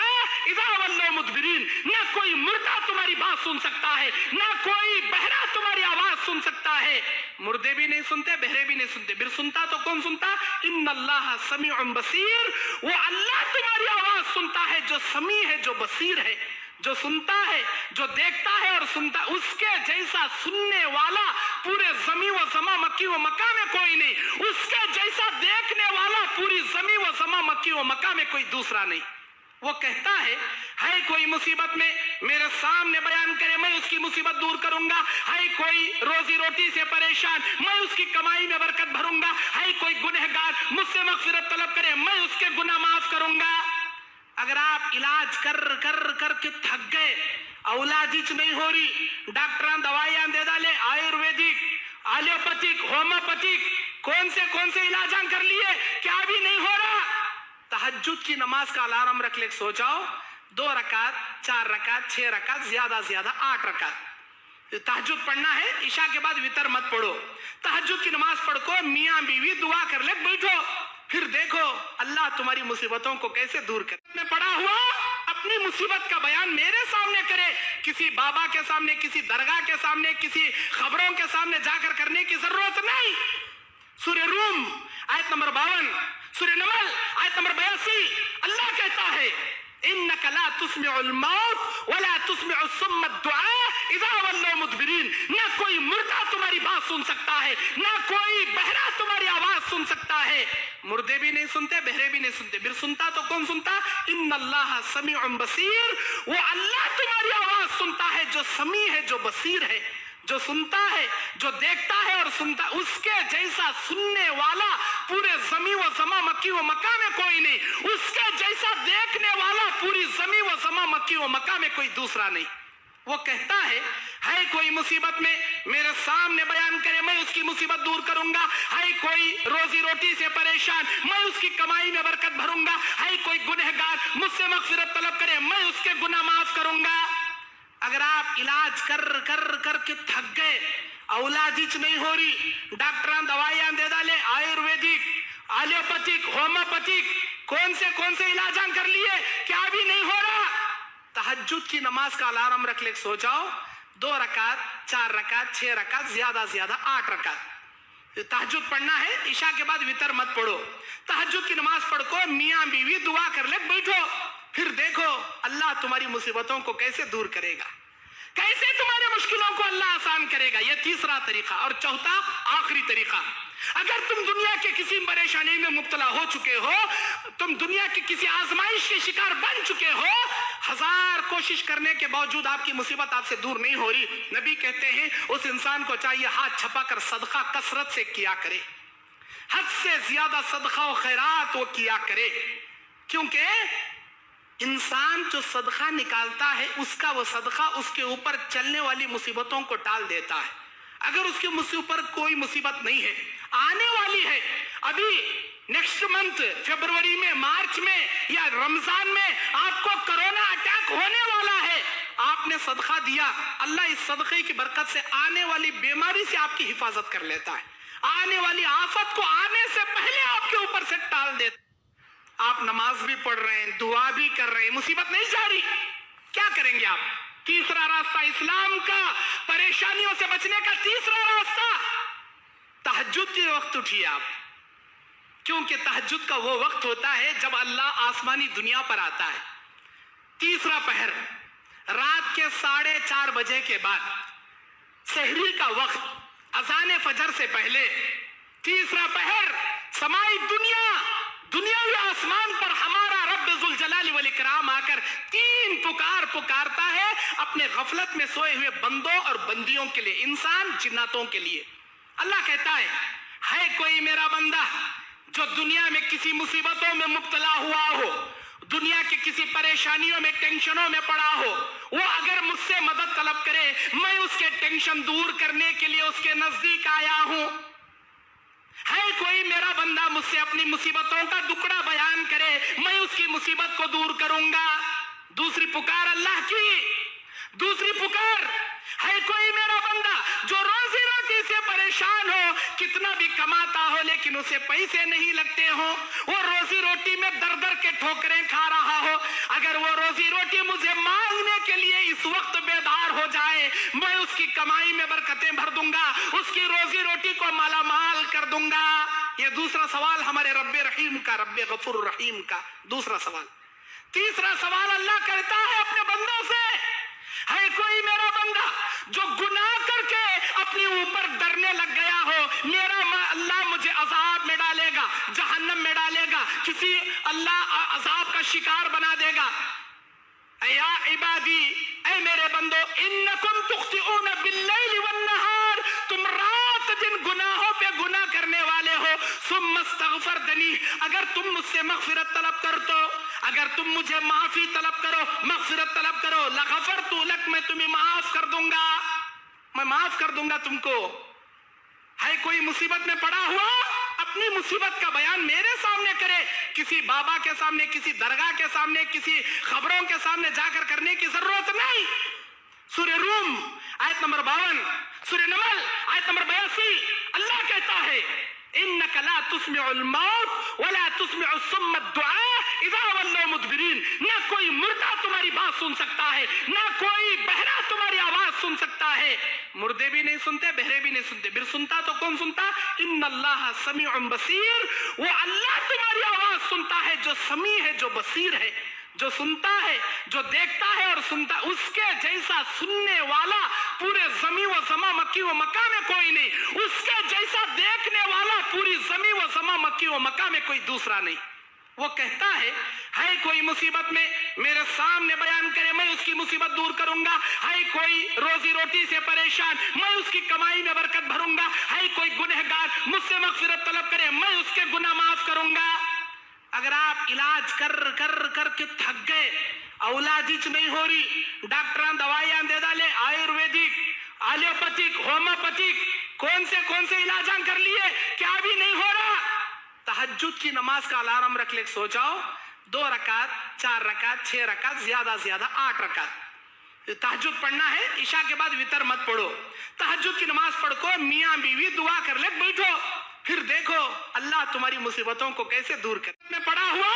A: इज़ा वल्लौ मुदबिरीन, ना कोई मुर्दा तुम्हारी बात सुन सकता है, ना कोई बहरा तुम्हारी आवाज सुन सकता है। मुर्दे भी नहीं सुनते, बहरे भी नहीं सुनते, फिर सुनता तो कौन सुनता? इन्नल्लाह समीउन बसीर, वो अल्लाह तुम्हारी आवाज सुनता है, जो समी है, जो बसीर है, जो सुनता है, जो देखता है और सुनता, उसके जैसा सुनने वाला पूरे जमी व समा मक्की व मक्का में कोई नहीं, उसके जैसा देखने वाला पूरी जमी व समा मक्की व मक्का में कोई दूसरा नहीं। वो कहता है कोई मुसीबत में मेरे सामने बयान करे, मैं उसकी मुसीबत दूर करूंगा। है कोई रोजी रोटी से परेशान, मैं उसकी कमाई में बरकत भरूंगा। है कोई गुनहगार, मुझसे मगफिरत तलब करे, मैं उसके गुनाह माफ करूंगा। अगर आप इलाज कर के थक गए, औलादिच नहीं हो रही, डॉक्टर दवाइयां दे डाले, आयुर्वेदिक, एलोपैथिक, होम्योपैथिक, कौन से इलाजां कर लिए, क्या भी नहीं हो रहा, तहज्जुद की नमाज का अलार्म रख ले, सो जाओ, 2 रकात, 4 रकात, 6 रकात, ज्यादा से ज्यादा 8 रकात तहज्जुद पढ़ना है। इशा के बाद वितर मत पढ़ो, तहज्जुद की नमाज पढ़ को मियां बीवी दुआ कर ले, बैठो, फिर देखो अल्लाह तुम्हारी मुसीबतों को कैसे दूर करे। मैं पड़ा हुआ अपनी मुसीबत का बयान मेरे सामने करे, किसी बाबा के सामने, किसी दरगाह के सामने, किसी खबरों के सामने जाकर करने की जरूरत नहीं। सूर्य रूम आयत नंबर 52, सूर्य नमल आयत नंबर 82, अल्लाह कहता है इन्नका ला तुस्मिउल मौत वला तुस्मिउस सुम्मा दुआ इज़ा वल्लौ मुदबिरीन। ना कोई मुर्दा तुम्हारी बात सुन सकता है, ना कोई बहरा तुम्हारी आवाज सुन सकता है। मुर्दे भी नहीं सुनते, बहरे भी नहीं सुनते, फिर सुनता तो कौन सुनता? इन्नल्लाह समीउन बसीर। वो अल्लाह तुम्हारी आवाज सुनता है जो समी है, जो बसीर है, जो सुनता है, जो देखता है और सुनता। उसके जैसा सुनने वाला पूरे जमी व समा मक्की व मक्का में कोई नहीं, उसके जैसा देखने वाला पूरी जमी व समा मक्की व मक्का में कोई दूसरा नहीं। वो कहता है कोई मुसीबत में मेरे सामने बयान करे, मैं उसकी मुसीबत दूर करूंगा। है कोई रोजी रोटी से परेशान, मैं उसकी कमाई में बरकत भरूंगा। है कोई गुनहगार मुझसे मगफिरत तलब करे, मैं उसके गुनाह माफ करूंगा। अगर आप इलाज कर कर करके थक गए, औलादिच नहीं हो रही, डॉक्टर दवाइयां दे डाले, आयुर्वेदिक, एलोपैथिक, होम्योपैथिक, कौन से इलाज कर लिए, क्या भी नहीं हो रहा, तहज्जुद की नमाज का अलार्म रख ले, सो जाओ। 2 रकात, 4 रकात, 6 रकात, ज्यादा से ज्यादा 8 रकात तहज्जुद पढ़ना है। इशा के बाद वितर मत पढ़ो, तहज्जुद की नमाज पढ़ को मियां बीवी दुआ कर ले, बैठो। फिर देखो अल्लाह तुम्हारी मुसीबतों को कैसे दूर करेगा, कैसे तुम्हारे मुश्किलों को अल्लाह आसान करेगा। यह तीसरा तरीका। और चौथा आखिरी तरीका, अगर तुम दुनिया के किसी परेशानी में मुब्तला हो चुके हो, तुम दुनिया की किसी आजमाइश के शिकार बन चुके हो, 1000 कोशिश करने के बावजूद आपकी मुसीबत आपसे दूर नहीं हो रही, नबी कहते हैं उस इंसान को चाहिए हाथ छपाकर सदका कसरत से किया करे, हद से ज्यादा सदका और खैरात वो किया करे। क्योंकि इंसान जो सदका निकालता है, उसका वो सदका उसके ऊपर चलने वाली मुसीबतों को टाल देता है। अगर उसके ऊपर कोई मुसीबत नहीं है, आने वाली है, अभी नेक्स्ट मंथ फरवरी में, मार्च में या रमजान में आपको कोरोना अटैक होने वाला है, आपने सदका दिया, अल्लाह इस सदके की बरकत से आने वाली बीमारी से आपकी हिफाजत कर लेता है, आने वाली आफत को आने से पहले आपके ऊपर से टाल देता। आप नमाज भी पढ़ रहे हैं, दुआ भी कर रहे हैं, मुसीबत नहीं जा रही, क्या करेंगे आप? तीसरा रास्ता इस्लाम का, परेशानियों से बचने का तीसरा रास्ता, तहज्जुद के वक्त उठिए आप। क्योंकि तहज्जुद का वो वक्त होता है जब अल्लाह आसमानी दुनिया पर आता है। तीसरा पहर रात के 4:30 बजे के बाद, सहरी का वक्त, अज़ान फजर से पहले, तीसरा पहर, समाई दुनियावी आसमान पर हमारा रब्ब जुल जलाली वल इकराम आकर 3 पुकार पुकारता है अपने गफलत में सोए हुए बंदों और बंदियों के लिए, इंसान जिन्नातों के लिए। अल्लाह कहता है कोई मेरा बंदा जो दुनिया में किसी मुसीबतों में मुब्तला हुआ हो, दुनिया की किसी परेशानियों में, टेंशनों में पड़ा हो, वो अगर मुझसे मदद तलब करे, मैं उसके टेंशन दूर करने के लिए उसके नजदीक आया हूं। है कोई मेरा बंदा मुझसे अपनी मुसीबतों का दुखड़ा बयान करे, मैं उसकी मुसीबत को दूर करूंगा। दूसरी पुकार अल्लाह की, दूसरी पुकार है कोई मेरा बंदा जो रोजी रोटी से परेशान हो, कितना भी कमाता हो लेकिन उसे पैसे नहीं लगते हो, वो रोजी रोटी में दर दर के ठोकरें खा रहा हो, अगर वो रोजी रोटी मुझे मांगने के लिए इस वक्त बेदार हो जाए, मैं उसकी कमाई में बरकतें भर दूंगा, उसकी रोजी रोटी को मालामाल कर दूंगा। ये दूसरा सवाल हमारे रब्बे रहीम का, रब्बे गफूर रहीम का दूसरा सवाल। तीसरा सवाल अल्लाह करता है अपने बंदों से, है कोई मेरा बंदा जो गुनाह करके अपने ऊपर डरने लग गया हो, मेरा अल्लाह मुझे अजाब में डालेगा, जहन्नम में डालेगा, किसी अल्लाह अजाब का शिकार बना देगा। या इबादी, ऐ मेरे बंदो, इन्नकुम तुख्तिऊन बिल्लैल वन्नहार, तुम रात दिन गुनाहों पे गुनाह करने वाले हो। सुम्मस्तगफरतनी, अगर तुम मुझसे मगफिरत तलब कर तो, अगर तुम मुझे माफी तलब करो, मगफिरत तलब करो, लगफरतु लक, मैं तुम्हें माफ कर दूंगा, मैं माफ कर दूंगा तुमको। है कोई मुसीबत में पड़ा हुआ, अपनी मुसीबत का बयान मेरे सामने करे, किसी बाबा के सामने, किसी दरगाह के सामने, किसी खबरों के सामने जाकर करने की जरूरत नहीं। सूर्य रूम आयत नंबर 52, सूर्य नमल आयत नंबर 82, अल्लाह कहता है इन्नका ला तुस्मिउल मौत वला तुस्मिउ सुम्म दुआ इज़ा वल्लौ मुदबिरीन। ना कोई मुर्दा तुम्हारी बात सुन सकता है, ना कोई बहरा तुम्हारी आवाज सुन सकता है। मुर्दे भी नहीं सुनते, बहरे भी नहीं सुनते, फिर सुनता तो कौन सुनता? इन्नल्लाह समीउन बसीर। वो अल्लाह तुम्हारी आवाज सुनता है जो समी है, जो बसीर है, जो सुनता है, जो देखता है और सुनता। उसके जैसा सुनने वाला पूरे जमी व समा मक्की व मक्का में कोई नहीं, उसके जैसा देखने वाला पूरी जमी व समा मक्की व मक्का में कोई दूसरा नहीं। वो कहता है कोई मुसीबत में मेरे सामने बयान करे, मैं उसकी मुसीबत दूर करूंगा। है कोई रोजी रोटी से परेशान, मैं उसकी कमाई में बरकत भरूंगा। है कोई गुनहगार मुझसे मगफिरत तलब करे, मैं उसके गुनाह माफ करूंगा। अगर आप इलाज कर कर कर के थक गए, औलादी नहीं हो रही, डॉक्टर दवाइयां दे डाले, आयुर्वेदिक, एलोपैथिक, होम्योपैथिक, कौन से इलाज कर लिए, क्या भी नहीं हो रहा, तहज्जुद की नमाज का अलार्म रख ले, सो जाओ। 2 रकात, 4 रकात, 6 रकात, ज्यादा से ज्यादा 8 रकात तहज्जुद पढ़ना है। इशा के बाद वितर मत पढ़ो, तहज्जुद की नमाज पढ़ो, मियां बीवी दुआ कर ले, बैठो, फिर देखो अल्लाह तुम्हारी मुसीबतों को कैसे दूर करे। मैं पड़ा हुआ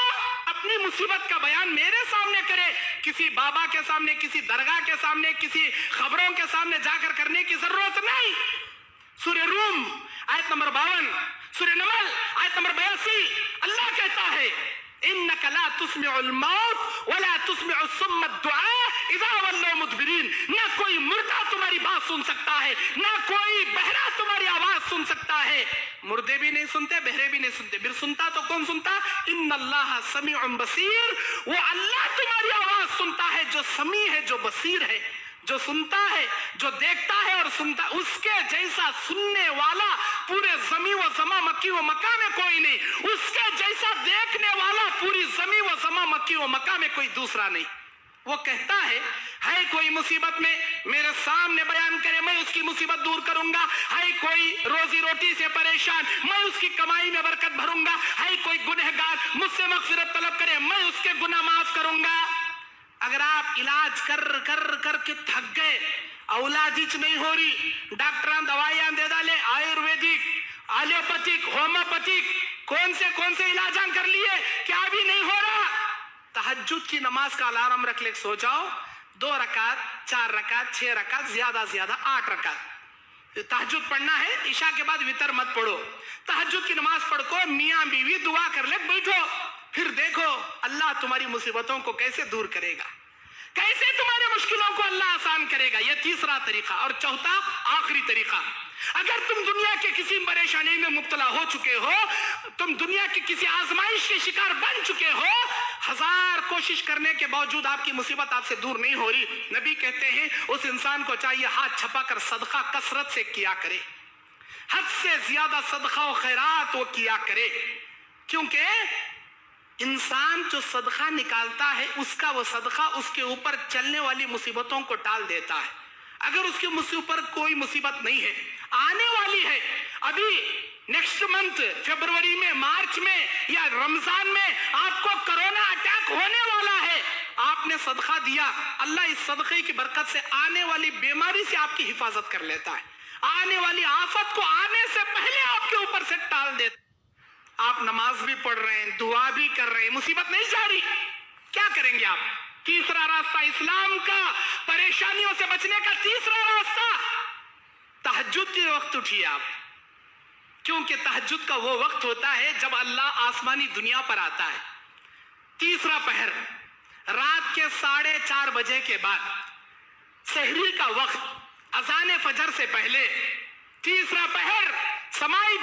A: अपनी मुसीबत का बयान मेरे सामने करे, किसी बाबा के सामने, किसी दरगाह के सामने, किसी खबरों के सामने जाकर करने की जरूरत नहीं। सूरह रूम आयत नंबर 52, सूरह नमल आयत नंबर 82, अल्लाह कहता है इन्नका ला तुस्मिउल मौत वला तुस्मिउ सुम्म दुआ इज़ा वल्लौ मुदबिरीन। ना कोई मुर्दा तुम्हारी बात सुन सकता है, ना कोई बहरा तुम्हारी आवाज सुन सकता है। मुर्दे भी नहीं सुनते, बहरे भी नहीं सुनते, फिर सुनता तो कौन सुनता? इन्नल्लाह समीउन बसीर। वो अल्लाह तुम्हारी आवाज सुनता है जो समी है, जो बसीर है, जो सुनता है, जो देखता है और सुनता। उसके जैसा सुनने वाला पूरे जमी व समा मक्की व मक्का में कोई नहीं, उसके जैसा देखने वाला पूरी जमी व समा मक्की व मक्का में कोई दूसरा नहीं। वो कहता है कोई मुसीबत में मेरे सामने बयान करे, मैं उसकी मुसीबत दूर करूंगा। है कोई रोजी रोटी से परेशान, मैं उसकी कमाई में बरकत भरूंगा। है कोई गुनहगार मुझसे मगफिरत तलब करे, मैं उसके गुनाह माफ करूंगा। अगर आप इलाज कर कर कर के थक गए, औलादी नहीं हो रही, डॉक्टर दवाइयां दे डाले, आयुर्वेदिक, एलोपैथिक, होम्योपैथिक, कौन से इलाज कर लिए, क्या भी नहीं हो रहा, तहज्जुद की नमाज का अलार्म रख ले, सो जाओ। 2 रकात, 4 रकात, 6 रकात, ज्यादा से ज्यादा 8 रकात तहज्जुद पढ़ना है। इशा के बाद वितर मत पढ़ो, तहज्जुद की नमाज पढ़ो, मियां बीवी दुआ कर ले, बैठो, फिर देखो अल्लाह तुम्हारी मुसीबतों को कैसे दूर करेगा, कैसे तुम्हारे मुश्किलों को अल्लाह आसान करेगा। यह तीसरा तरीका। और चौथा आखिरी तरीका, अगर तुम दुनिया के किसी परेशानी में मुब्तला हो चुके हो, तुम दुनिया की किसी आजमाइश के शिकार बन चुके हो, 1000 कोशिश करने के बावजूद आपकी मुसीबत आपसे दूर नहीं हो रही, नबी कहते हैं उस इंसान को चाहिए हाथ छपाकर सदका कसरत से किया करे, हद से ज्यादा सदका और खैरात वो किया करे। क्योंकि इंसान जो सदका निकालता है, उसका वो सदका उसके ऊपर चलने वाली मुसीबतों को टाल देता है। अगर उसके ऊपर कोई मुसीबत नहीं है, आने वाली है, अभी नेक्स्ट मंथ फरवरी में, मार्च में या रमजान में आपको कोरोना अटैक होने वाला है, आपने सदका दिया, अल्लाह इस सदके की बरकत से आने वाली बीमारी से आपकी हिफाजत कर लेता है, आने वाली आफत को आने से पहले आपके ऊपर से टाल देता। आप नमाज भी पढ़ रहे हैं, दुआ भी कर रहे हैं, मुसीबत नहीं जा रही, क्या करेंगे आप? तीसरा रास्ता इस्लाम का, परेशानियों से बचने का तीसरा रास्ता, तहज्जुद के वक्त उठिए आप। क्योंकि तहज्जुद का वो वक्त होता है जब अल्लाह आसमानी दुनिया पर आता है। तीसरा पहर, रात के 4:30 बजे के बाद, सहरी का वक्त, अज़ान फजर से पहले, तीसरा पहर, समाई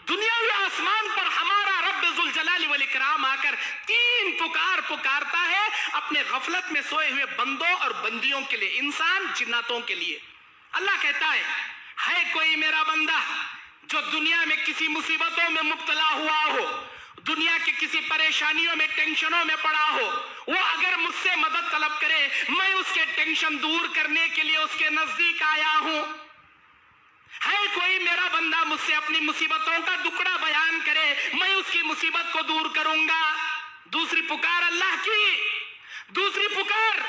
A: दुनियावी आसमान पर हमारा रब जुल जलाली वल इकराम आकर 3 पुकार पुकारता है अपने गफलत में सोए हुए बंदों और बंदियों के लिए, इंसान जिन्नातों के लिए। अल्लाह कहता है कोई मेरा बंदा जो दुनिया में किसी मुसीबतों में मुब्तला हुआ हो, दुनिया के किसी परेशानियों में, टेंशनों में पड़ा हो, वो अगर मुझसे मदद तलब करे, मैं उसके टेंशन दूर करने के लिए उसके नजदीक आया हूं। है कोई मेरा बंदा मुझसे अपनी मुसीबतों का दुखड़ा बयान करे, मैं उसकी मुसीबत को दूर करूंगा। दूसरी पुकार अल्लाह की, दूसरी पुकार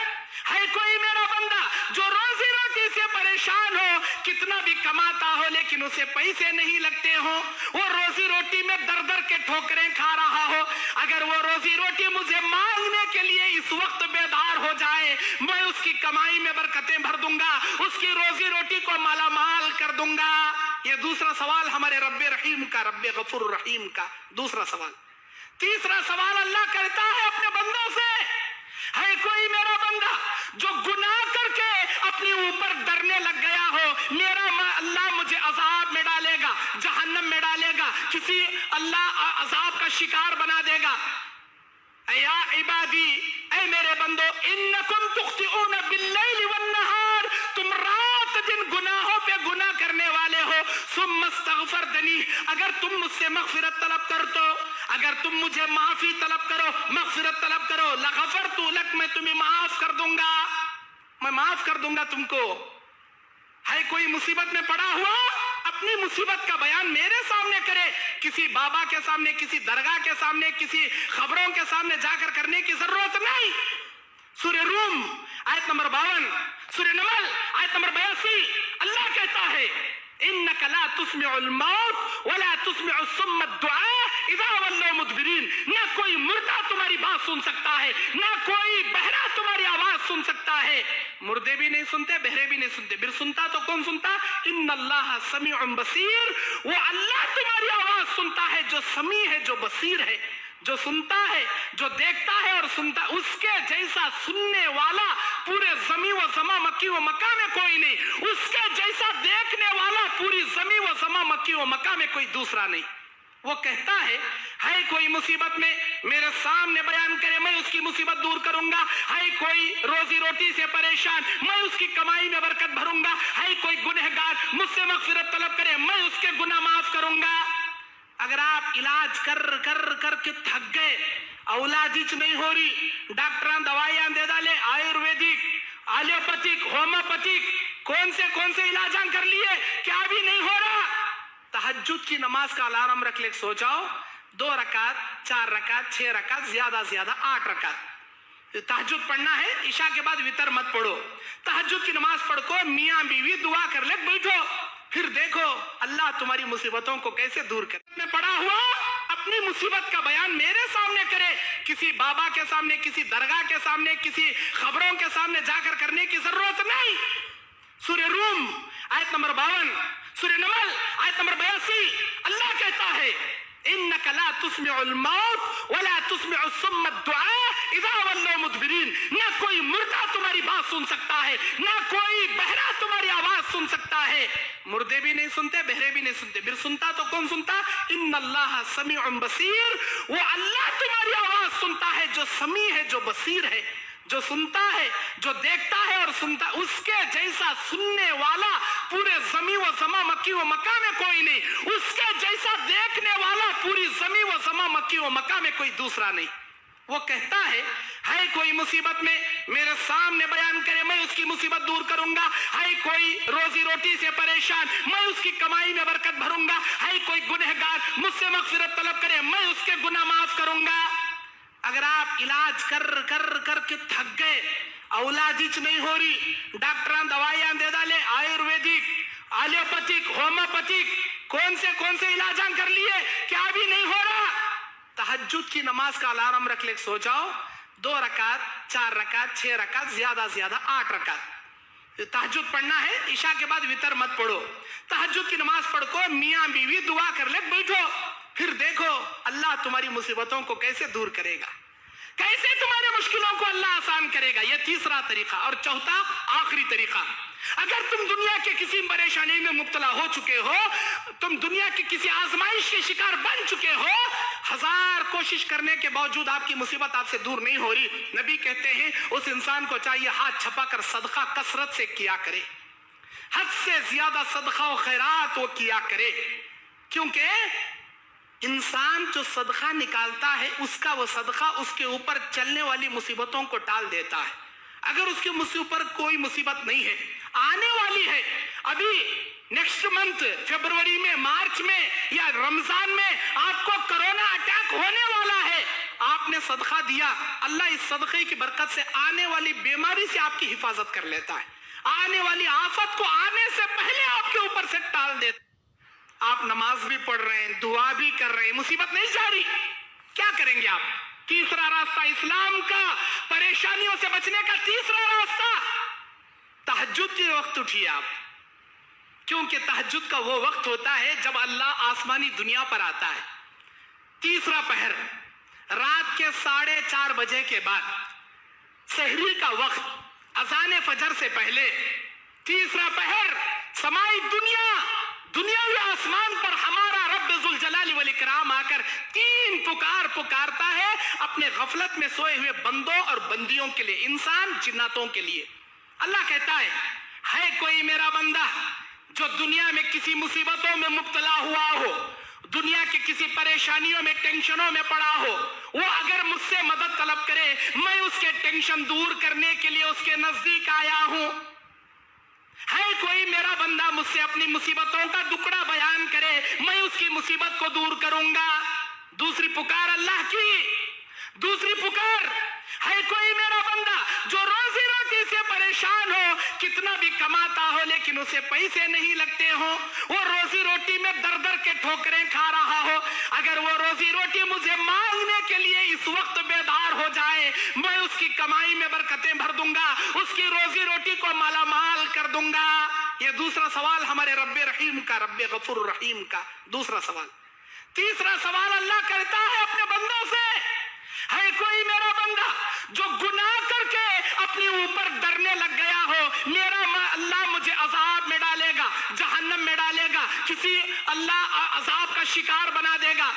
A: ہے کوئی میرا بندہ جو روزی روٹی سے پریشان ہو, کتنا بھی کماتا ہو لیکن اسے پیسے نہیں لگتے ہوں, وہ روزی روٹی میں در در کے ٹھوکریں کھا رہا ہو, اگر وہ روزی روٹی مجھے مانگنے کے لیے اس وقت بیدار ہو جائے, میں اس کی کمائی میں برکتیں بھر دوں گا, اس کی روزی روٹی کو مالا مال کر دوں گا. یہ دوسرا سوال ہمارے رب رحیم کا, رب غفور رحیم کا دوسرا سوال. تیسرا سوال اللہ کرتا ہے اپنے بندوں سے, ہے کوئی میرا بندہ جو گناہ کر کے اپنے اوپر ڈرنے لگ گیا ہو, میرا اللہ مجھے عذاب میں ڈالے گا, جہنم میں ڈالے گا, کسی اللہ عذاب کا شکار بنا دے گا. یا عبادی, اے میرے بندو, انکم تخطئون باللیل والنہار, تم رات دن گناہوں پہ گناہ کرنے والے ہو. ثم استغفرتنی, اگر تم مجھ سے مغفرت طلب کرتے ہو, اگر تم مجھے معافی طلب کرو, مغفرت طلب کرو, لغفرت لک, میں تمہیں معاف کر دوں گا, میں معاف کر دوں گا تم کو. ہے کوئی مصیبت میں پڑا ہوا, اپنی مصیبت کا بیان میرے سامنے کرے, کسی بابا کے سامنے, کسی درگاہ کے سامنے, کسی خبروں کے سامنے جا کر کرنے کی ضرورت نہیں. سورہ روم آیت نمبر 52, سورہ نمل آیت نمبر 82, اللہ کہتا ہے انک لا تسمع الموت ولا تسمع الصم الدعاء اذا ولوا مدبرین. نہ کوئی مردہ تمہاری بات سن سکتا ہے, نہ کوئی بہرا تمہاری آواز سن سکتا ہے. مردے بھی نہیں سنتے, بہرے بھی نہیں سنتے, پھر سنتا تو کون سنتا؟ ان اللہ سمیع بصیر, وہ اللہ تمہاری آواز سنتا ہے جو سمیع ہے, جو بصیر ہے, جو سنتا ہے, جو دیکھتا ہے اور سنتا. اس کے جیسا سننے والا پورے زمین و زمان مکی و مکہ میں کوئی نہیں, اس کے جیسا دیکھنے والا پوری زمین و زمان مکی و مکہ میں کوئی دوسرا نہیں. وہ کہتا ہے کوئی مصیبت میں میرے سامنے بیان کرے, میں اس کی مصیبت دور کروں گا. ہے کوئی روزی روٹی سے پریشان, میں اس کی کمائی میں برکت بھروں گا. ہے کوئی گنہگار, مجھ سے مغفرت طلب کرے, میں اس کے گناہ معاف کروں گا. اگر آپ علاج کر کر کر کے تھک گئے, اولاد نہیں ہو رہی, ڈاکٹران دوائیاں دے ڈالے, آیورویدک, ایلوپیتھک, ہومیوپیتھک, کون سے علاجاں کر لیے, کیا بھی نہیں ہو رہا. تہجد کی نماز کا الارم رکھ لے, سو جاؤ, 2 رکعت, 4 رکعت, 6 رکعت, زیادہ زیادہ 8 رکعت تہجد پڑھنا ہے. عشاء کے بعد وتر مت پڑھو, تہجد کی نماز پڑھ کو میاں بیوی دعا کر لے, بیٹھو, پھر دیکھو اللہ تمہاری مصیبتوں کو کیسے دور کرے. میں پڑا ہوا اپنی مصیبت کا بیان میرے سامنے کرے, کسی بابا کے سامنے, کسی درگاہ کے سامنے, کسی خبروں کے سامنے جا کر کرنے کی ضرورت نہیں. سورہ روم آیت نمبر 52, سورہ نمل آیت نمبر 82, اللہ کہتا ہے انک لا تسمع الموت ولا تسمع الصم الدعاء اذا ولوا مدبرین. نہ کوئی مردہ تمہاری بات سن سکتا ہے, نہ کوئی بہرا تمہاری آواز سن سکتا ہے. مردے بھی نہیں سنتے, بہرے بھی نہیں سنتے, پھر سنتا تو کون سنتا؟ ان اللہ سمیع بصیر, وہ اللہ تمہاری آواز سنتا ہے جو سمیع ہے, جو بصیر ہے, جو سنتا ہے, جو دیکھتا ہے اور سنتا. اس کے جیسا سننے والا پورے زمین و زمان مکی و مکہ میں کوئی نہیں, اس کے جیسا دیکھنے والا پوری زمین و زمان مکی و مکہ میں کوئی دوسرا نہیں. وہ کہتا ہے کوئی مصیبت میں میرے سامنے بیان کرے, میں اس کی مصیبت دور کروں گا. ہے کوئی روزی روٹی سے پریشان, میں اس کی کمائی میں برکت بھروں گا. ہے کوئی گنہگار, مجھ سے مغفرت طلب کرے, میں اس کے گناہ معاف کروں گا. اگر آپ علاج کر کر کر کے تھک گئے, اولاد نہیں ہو رہی, ڈاکٹران دوائیاں دے ڈالے, آیورویدک, ایلوپیتھک, ہومیوپیتھک, کون سے علاجاں کر لیے, کیا بھی نہیں ہو رہا. تہجد کی نماز کا الارم رکھ لے, سو جاؤ, 2 رکعت, 4 رکعت, 6 رکعت, زیادہ زیادہ 8 رکعت تہجد پڑھنا ہے. عشاء کے بعد وتر مت پڑھو, تہجد کی نماز پڑھ کو میاں بیوی دعا کر لے, بیٹھو, پھر دیکھو اللہ تمہاری مصیبتوں کو کیسے دور کرے گا, کیسے تمہارے مشکلوں کو اللہ آسان کرے گا. یہ تیسرا طریقہ. اور چوتھا آخری طریقہ, اگر تم دنیا کے کسی پریشانی میں مبتلا ہو چکے ہو, تم دنیا کی کسی آزمائش کے شکار بن چکے ہو, 1000 کوشش کرنے کے باوجود آپ کی مصیبت آپ سے دور نہیں ہو رہی, نبی کہتے ہیں اس انسان کو چاہیے ہاتھ چھپا کر صدقہ کثرت سے کیا کرے, حد سے زیادہ صدقہ و خیرات وہ کیا کرے. کیونکہ انسان جو صدقہ نکالتا ہے, اس کا وہ صدقہ اس کے اوپر چلنے والی مصیبتوں کو ٹال دیتا ہے. اگر اس کے اوپر کوئی مصیبت نہیں ہے, آنے والی ہے, ابھی نیکسٹ منتھ فیبروری میں, مارچ میں یا رمضان میں آپ کو کرونا اٹیک ہونے والا ہے, آپ نے صدقہ دیا، اللہ اس صدقے کی برکت سے آنے والی بیماری سے آپ کی حفاظت کر لیتا ہے، آنے والی آفت کو آنے سے پہلے آپ کے اوپر سے ٹال دیتا ہے۔ آپ نماز بھی پڑھ رہے ہیں، دعا بھی کر رہے ہیں، مصیبت نہیں جا رہی، کیا کریں گے آپ؟ تیسرا راستہ اسلام کا، پریشانیوں سے بچنے کا تیسرا راستہ، تہجد کے وقت اٹھیے آپ، کیونکہ تہجد کا وہ وقت ہوتا ہے جب اللہ آسمانی دنیا پر آتا ہے۔ تیسرا پہر رات کے 4:30 بجے کے بعد، سحری کا وقت، اذان فجر سے پہلے، تیسرا پہر سمائی دنیاوی آسمان پر ہمارا رب ذوالجلال والاکرام آ کر 3 پکار پکارتا ہے اپنے غفلت میں سوئے ہوئے بندوں اور بندیوں کے لیے، انسان جناتوں کے لیے۔ اللہ کہتا ہے کوئی میرا بندہ جو دنیا میں کسی مصیبتوں میں مبتلا ہوا ہو، دنیا کے کسی پریشانیوں میں، ٹینشنوں میں پڑا ہو، وہ اگر مجھ سے مدد طلب کرے، میں اس کے ٹینشن دور کرنے کے لیے اس کے نزدیک آیا ہوں۔ ہے کوئی میرا بندہ مجھ سے اپنی مصیبتوں کا دکڑا بیان کرے، میں اس کی مصیبت کو دور کروں گا۔ دوسری پکار اللہ کی، دوسری پکار ہے کوئی میرا بندہ جو روزی روٹی سے پریشان ہو، کتنا بھی کماتا ہو لیکن اسے پیسے نہیں لگتے ہوں، وہ روزی روٹی میں در در کے ٹھوکریں کھا رہا ہو، اگر وہ روزی روٹی مجھے مانگنے کے لیے اس وقت بیدار ہو جائے، میں اس کی کمائی میں برکتیں بھر دوں گا، اس کی روزی روٹی کو مالا مال کر دوں گا۔ یہ دوسرا سوال ہمارے رب رحیم کا، رب غفور رحیم کا دوسرا سوال۔ تیسرا سوال اللہ کرتا ہے اپنے بندوں سے، ہے کوئی میرا بندہ جو گناہ کر کے اپنے اوپر ڈرنے لگ گیا ہو، میرا اللہ مجھے عذاب میں ڈالے گا، جہنم میں ڈالے گا، کسی اللہ عذاب کا شکار بنا دے گا۔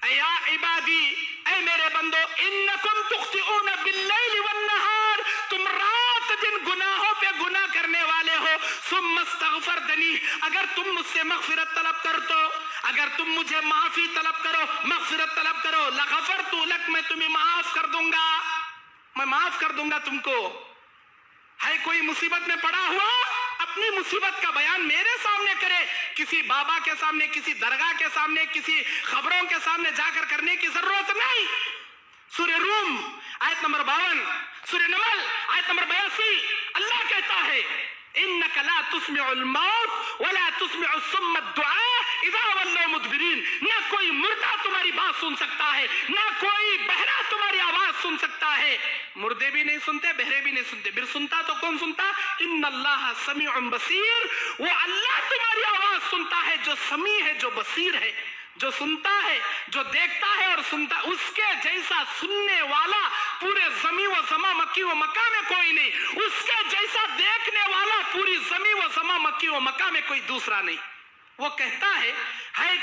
A: یا عبادی، اے میرے بندو، انکم تخطئون باللیل والنہار، تم رات دن گناہوں پہ گناہ کرنے والے ہو، ثم استغفرتنی، اگر تم مجھ سے مغفرت طلب کرو، اگر تم مجھے معافی طلب کرو، مغفرت طلب کرو، لغفرت لک، میں تمہیں معاف کر دوں گا، میں معاف کر دوں گا تم کو۔ ہے کوئی مصیبت میں پڑا ہوا، اپنی مصیبت کا بیان میرے سامنے کرے، کسی بابا کے سامنے، کسی درگاہ کے سامنے، کسی خبروں کے سامنے جا کر کرنے کی ضرورت نہیں۔ سورہ روم آیت نمبر 52، سورہ نمل آیت نمبر 82، اللہ کہتا ہے انک لا تسمع الموت ولا تسمع الصم الدعاء اذا ولوا مدبرین، نہ کوئی مردہ تمہاری بات سن سکتا ہے، نہ کوئی بہرا تمہاری آواز سن سکتا ہے۔ مردے بھی نہیں سنتے، بہرے بھی نہیں سنتے، پھر سنتا تو کون سنتا؟ ان اللہ سمیع بصیر، وہ اللہ تمہاری آواز سنتا ہے جو سمیع ہے، جو بصیر ہے، جو سنتا ہے، جو دیکھتا ہے اور سنتا، اس کے جیسا سننے والا پورے زمین و زمان مکی و مکہ میں کوئی نہیں، اس کے جیسا دیکھنے والا پوری زمین و زمان مکی و مکہ میں کوئی دوسرا نہیں۔ وہ کہتا ہے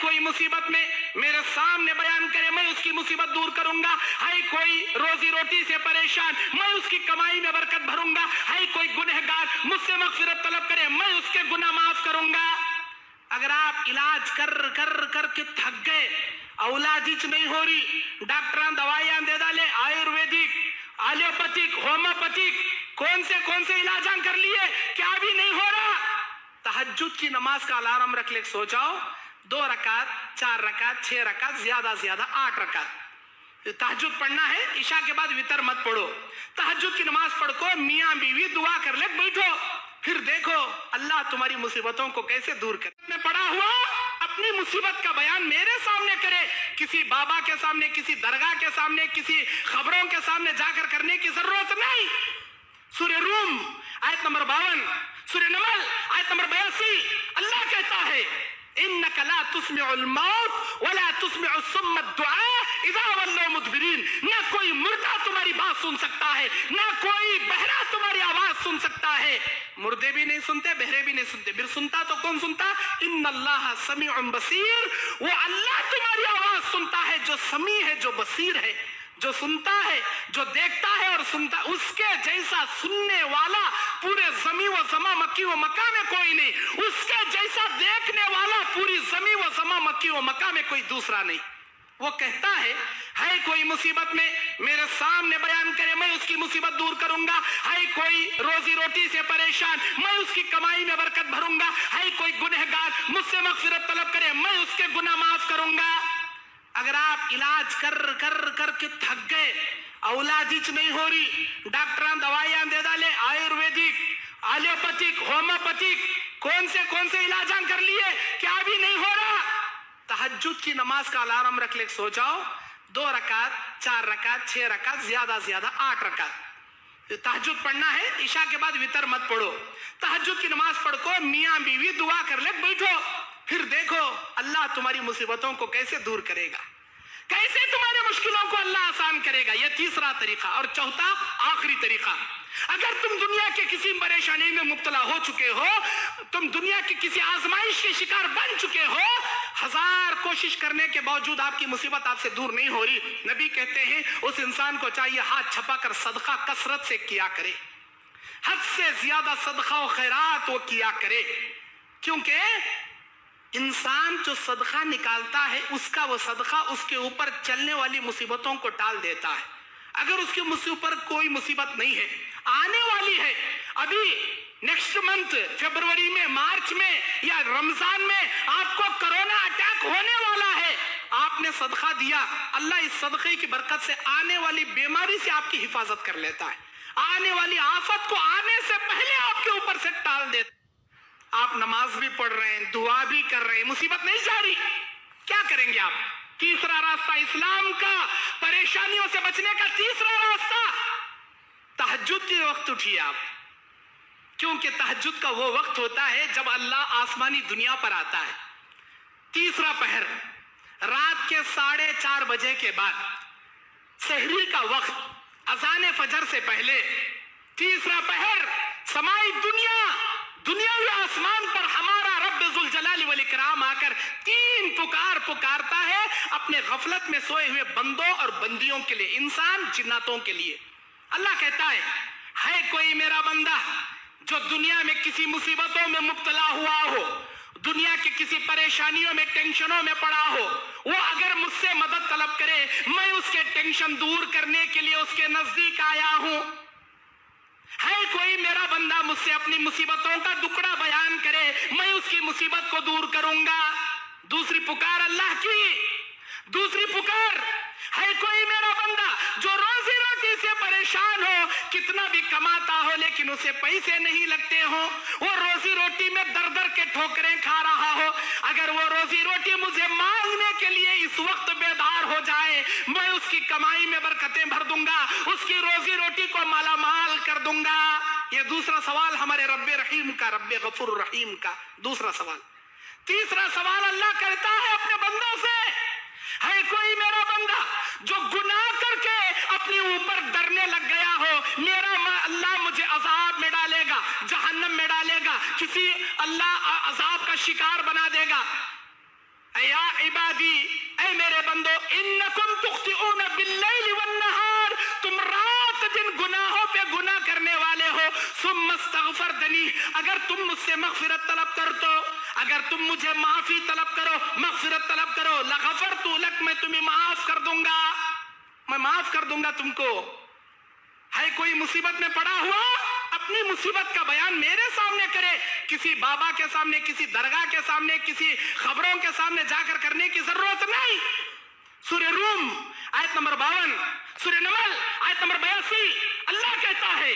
A: کوئی مصیبت میں میرے سامنے بیان کرے، میں اس کی مصیبت دور کروں گا، ہے کوئی روزی روٹی سے پریشان، میں اس کی کمائی میں برکت بھروں گا، ہے کوئی گنہگار مجھ سے مغفرت طلب کرے، میں اس کے گناہ معاف کروں گا۔ اگر آپ علاج کر کے تھک گئے، اولاد نہیں ہو رہی، ڈاکٹران دوائیاں دے ڈالے، آیورویدک، ایلوپیتھک، ہومیوپیتھک، کون سے علاجاں کر لیے، کیا بھی نہیں ہو رہا، تہجد کی نماز کا الارم رکھ لے، سو جاؤ، 2 رکعت، 4 رکعت، 6 رکعت، زیادہ 8 رکعت تہجد پڑھنا ہے۔ عشاء کے بعد وتر مت پڑھو، تہجد کی نماز پڑھ کو میاں بیوی دعا کر لے، بیٹھو، پھر دیکھو اللہ تمہاری مصیبتوں کو کیسے دور کرے۔ میں پڑا ہوا اپنی مصیبت کا بیان میرے سامنے کرے، کسی بابا کے سامنے، کسی درگاہ کے سامنے، کسی خبروں کے سامنے جا کر کرنے کی ضرورت نہیں۔ سورہ روم آیت نمبر 52، سورہ نمل آیت نمبر 82، اللہ کہتا ہے انک لا تسمع الموت ولا تسمع الصم الدعاء اذا ولوا مدبرین، نہ کوئی مردہ تمہاری بات سن سکتا ہے، نہ کوئی بہرا تمہاری آواز سن سکتا ہے۔ مردے بھی نہیں سنتے، بہرے بھی نہیں سنتے، پھر سنتا تو کون سنتا؟ ان اللہ سمیع بصیر، وہ اللہ تمہاری آواز سنتا ہے جو سمیع ہے، جو بصیر ہے، جو سنتا ہے، جو دیکھتا ہے اور سنتا، اس کے جیسا سننے والا پورے زمین و زمان مکی و مکہ میں کوئی نہیں، اس کے جیسا دیکھنے والا پوری زمین و زمان مکی و مکہ میں کوئی دوسرا نہیں۔ وہ کہتا ہے کوئی مصیبت میں میرے سامنے بیان کرے، میں اس کی مصیبت دور کروں گا، ہے کوئی روزی روٹی سے پریشان، میں اس کی کمائی میں برکت بھروں گا، ہے کوئی گنہگار مجھ سے مغفرت طلب کرے، میں اس کے گناہ معاف کروں گا۔ اگر آپ علاج کر کے تھک گئے, اولاد ہی نہیں ہو رہی, ڈاکٹران دوائیاں دے ڈالے, آیورویدک, ایلوپیتھک, ہومیوپیتھک, کون سے علاجاں کر لیے, کیا بھی نہیں ہو رہا. تہجد کی نماز کا الارم رکھ لے, سو جاؤ, 2 رکعت, 4 رکعت, 6 رکعت, زیادہ 8 رکعت تہجد پڑھنا ہے. عشاء کے بعد وتر مت پڑھو, تہجد کی نماز پڑھ کو میاں بیوی دعا کر لے, بیٹھو, پھر دیکھو اللہ تمہاری مصیبتوں کو کیسے دور کرے گا, کیسے تمہارے مشکلوں کو اللہ آسان کرے گا. یہ تیسرا طریقہ. اور چوتھا آخری طریقہ, اگر تم دنیا کے کسی پریشانی میں مبتلا ہو چکے ہو, تم دنیا کی کسی آزمائش کے شکار بن چکے ہو, 1000 کوشش کرنے کے باوجود آپ کی مصیبت آپ سے دور نہیں ہو رہی, نبی کہتے ہیں اس انسان کو چاہیے ہاتھ چھپا کر صدقہ کثرت سے کیا کرے, حد سے زیادہ صدقہ و خیرات وہ کیا کرے. کیونکہ انسان جو صدقہ نکالتا ہے اس کا وہ صدقہ اس کے اوپر چلنے والی مصیبتوں کو ٹال دیتا ہے. اگر اس کے اوپر کوئی مصیبت نہیں ہے, آنے والی ہے, ابھی نیکسٹ منتھ فیبروری میں, مارچ میں یا رمضان میں آپ کو کرونا اٹیک ہونے والا ہے, آپ نے صدقہ دیا, اللہ اس صدقے کی برکت سے آنے والی بیماری سے آپ کی حفاظت کر لیتا ہے, آنے والی آفت کو آنے سے پہلے آپ کے اوپر سے ٹال دیتا. آپ نماز بھی پڑھ رہے ہیں, دعا بھی کر رہے ہیں, مصیبت نہیں جا رہی, کیا کریں گے آپ؟ تیسرا راستہ اسلام کا, پریشانیوں سے بچنے کا تیسرا راستہ, تہجد کے وقت اٹھیے آپ, کیونکہ تہجد کا وہ وقت ہوتا ہے جب اللہ آسمانی دنیا پر آتا ہے. تیسرا پہر, رات کے 4:30 بجے کے بعد, سحری کا وقت, اذان فجر سے پہلے, تیسرا پہر, سمائی دنیاوی آسمان پر ہمارا رب ذوالجلال والاکرام آ کر 3 پکارتا ہے اپنے غفلت میں سوئے ہوئے بندوں اور بندیوں کے لیے, انسان جناتوں کے لیے. اللہ کہتا ہے کوئی میرا بندہ جو دنیا میں کسی مصیبتوں میں مبتلا ہوا ہو, دنیا کی کسی پریشانیوں میں, ٹینشنوں میں پڑا ہو, وہ اگر مجھ سے مدد طلب کرے, میں اس کے ٹینشن دور کرنے کے لیے اس کے نزدیک آیا ہوں. ہے کوئی میرا بندہ مجھ سے اپنی مصیبتوں کا دکڑا بیان کرے, میں اس کی مصیبت کو دور کروں گا. دوسری پکار اللہ کی, دوسری پکار, ہے کوئی میرا بندہ جو روزی روٹی سے پریشان ہو, کتنا بھی کماتا ہو لیکن اسے پیسے نہیں لگتے ہوں, وہ روزی روٹی میں در کے ٹھوکریں کھا رہا ہو, اگر وہ روزی روٹی مجھے مانگنے کے لیے اس وقت بیدار ہو جائے, میں اس کی کمائی میں برکتیں بھر دوں گا, اس کی روزی روٹی کو مالا مال کر دوں گا. یہ دوسرا سوال ہمارے رب رحیم کا, رب غفور رحیم کا دوسرا سوال. تیسرا سوال اللہ کرتا ہے اپنے بندوں سے, ہے کوئی میرا بندہ جو گناہ کر کے اپنے اوپر ڈرنے لگ گیا ہو, میرا اللہ مجھے عذاب میں ڈالے گا, جہنم میں ڈالے گا, کسی اللہ عذاب کا شکار بنا دے گا. یا عبادی, اے میرے بندو, انکم تخطئون باللیل والنہار, تم رات دن گناہوں پہ گناہ کرنے والے ہو. ثم استغفرتنی, اگر تم مجھ سے مغفرت طلب کرتے ہو, اگر تم مجھے معافی طلب کرو, مغفرت طلب کرو, لغفرت لک, میں تمہیں معاف کر دوں گا, میں معاف کر دوں گا تم کو. ہے کوئی مصیبت میں پڑا ہوا, اپنی مصیبت کا بیان میرے سامنے کرے, کسی بابا کے سامنے, کسی درگاہ کے سامنے, کسی خبروں کے سامنے جا کر کرنے کی ضرورت نہیں. سورہ روم آیت نمبر 52, سورہ نمل آیت نمبر 82, اللہ کہتا ہے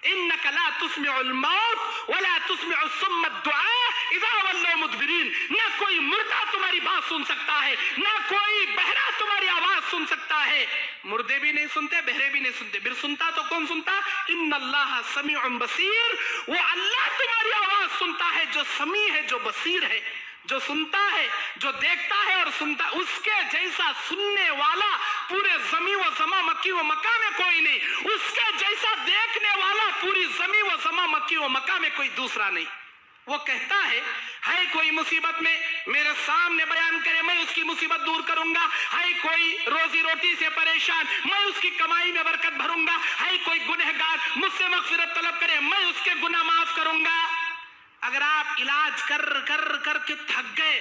A: انک لا تسمع الموت ولا تسمع الصم الدعاء اذا ولوا مدبرین. نہ کوئی مردہ تمہاری بات سن سکتا ہے, نہ کوئی بہرا تمہاری آواز سن سکتا ہے. مردے بھی نہیں سنتے, بہرے بھی نہیں سنتے, پھر سنتا تو کون سنتا؟ ان اللہ سمیع بصیر, وہ اللہ تمہاری آواز سنتا ہے جو سمیع ہے, جو بصیر ہے, جو سنتا ہے, جو دیکھتا ہے اور سنتا. اس کے جیسا سننے والا پورے زمین و زمان مکی و مکہ میں کوئی نہیں, اس کے جیسا دیکھنے والا پوری زمین و زمان مکی و مکہ میں کوئی دوسرا نہیں. وہ کہتا ہے کوئی مصیبت میں میرے سامنے بیان کرے, میں اس کی مصیبت دور کروں گا. ہے کوئی روزی روٹی سے پریشان, میں اس کی کمائی میں برکت بھروں گا. ہے کوئی گنہگار, مجھ سے مغفرت طلب کرے, میں اس کے گناہ معاف کروں گا. اگر آپ علاج کر کے تھک گئے,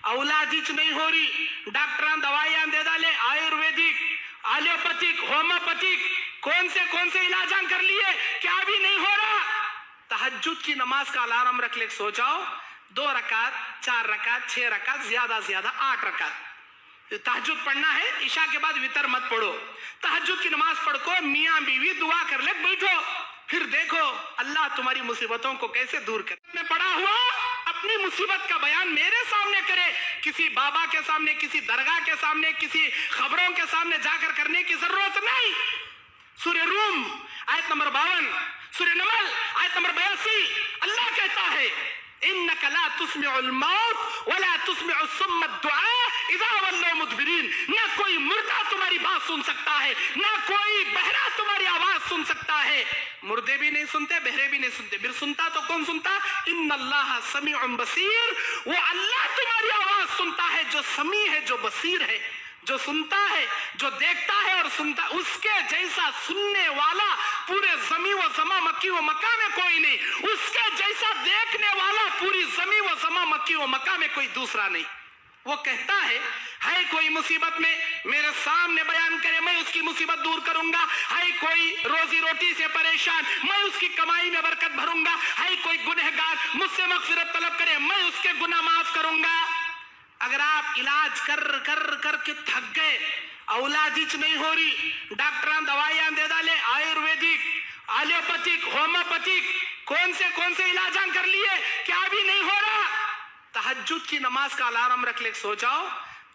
A: اولاد ہی نہیں ہو رہی, ڈاکٹران دوائیاں دے ڈالے, آیورویدک, ایلوپیتھک, ہومیوپیتھک, کون سے علاجاں کر لیے, کیا بھی نہیں ہو رہا, تہجد کی نماز کا الارم رکھ لے, سو جاؤ, 2 رکعت, 4 رکعت, 6 رکعت, زیادہ 8 رکعت तहज्जुद पढ़ना है, इशा के बाद वितर मत पढ़ो। तहज्जुद की नमाज पढ़ को मियाँ बीवी दुआ कर ले बैठो, फिर देखो अल्लाह तुम्हारी मुसीबतों को कैसे दूर करे। मैं पढ़ा हुआ अपनी मुसीबत का बयान मेरे सामने करे, किसी बाबा के सामने, किसी दरगाह के सामने, किसी खबरों के सामने जाकर करने की जरूरत नहीं। सूर्य रूम आयत नंबर 52, सूर्य नमल आयत नंबर 82, अल्लाह कहता है इन्नका ला तुस्मिउल मौत वला तुस्मिउस सुम्म दुआ इज़ा वल्लौ मुदबिरीन। ना कोई मुर्दा तुम्हारी बात सुन सकता है, ना कोई बहरा तुम्हारी आवाज सुन सकता है। मुर्दे भी नहीं सुनते, बहरे भी नहीं सुनते, फिर सुनता तो कौन सुनता? इन्नल्लाह समीउन बसीर, वो अल्लाह तुम्हारी आवाज सुनता है जो समी है, जो बसीर है, जो सुनता है, जो देखता है और सुनता। उसके जैसा सुनने वाला पूरे जमी व समा मक्की व मक्का में कोई नहीं, उसके जैसा देखने वाला पूरी जमी व समा मक्की व मक्का में कोई दूसरा नहीं। वो कहता है कोई मुसीबत में मेरे सामने बयान करे, मैं उसकी मुसीबत दूर करूंगा। है कोई रोजी रोटी से परेशान, मैं उसकी कमाई में बरकत भरूंगा। है कोई गुनहगार मुझसे मगफिरत तलब करे, मैं उसके गुनाह माफ करूंगा। अगर आप इलाज कर कर कर के थक गए, औलादिच नहीं हो रही, डॉक्टर दवाइयां दे डाले, आयुर्वेदिक, एलोपैथिक, होम्योपैथिक, कौन से इलाज कर लिए, क्या भी नहीं हो रहा, तहज्जुद की नमाज का अलार्म रख ले, सो जाओ।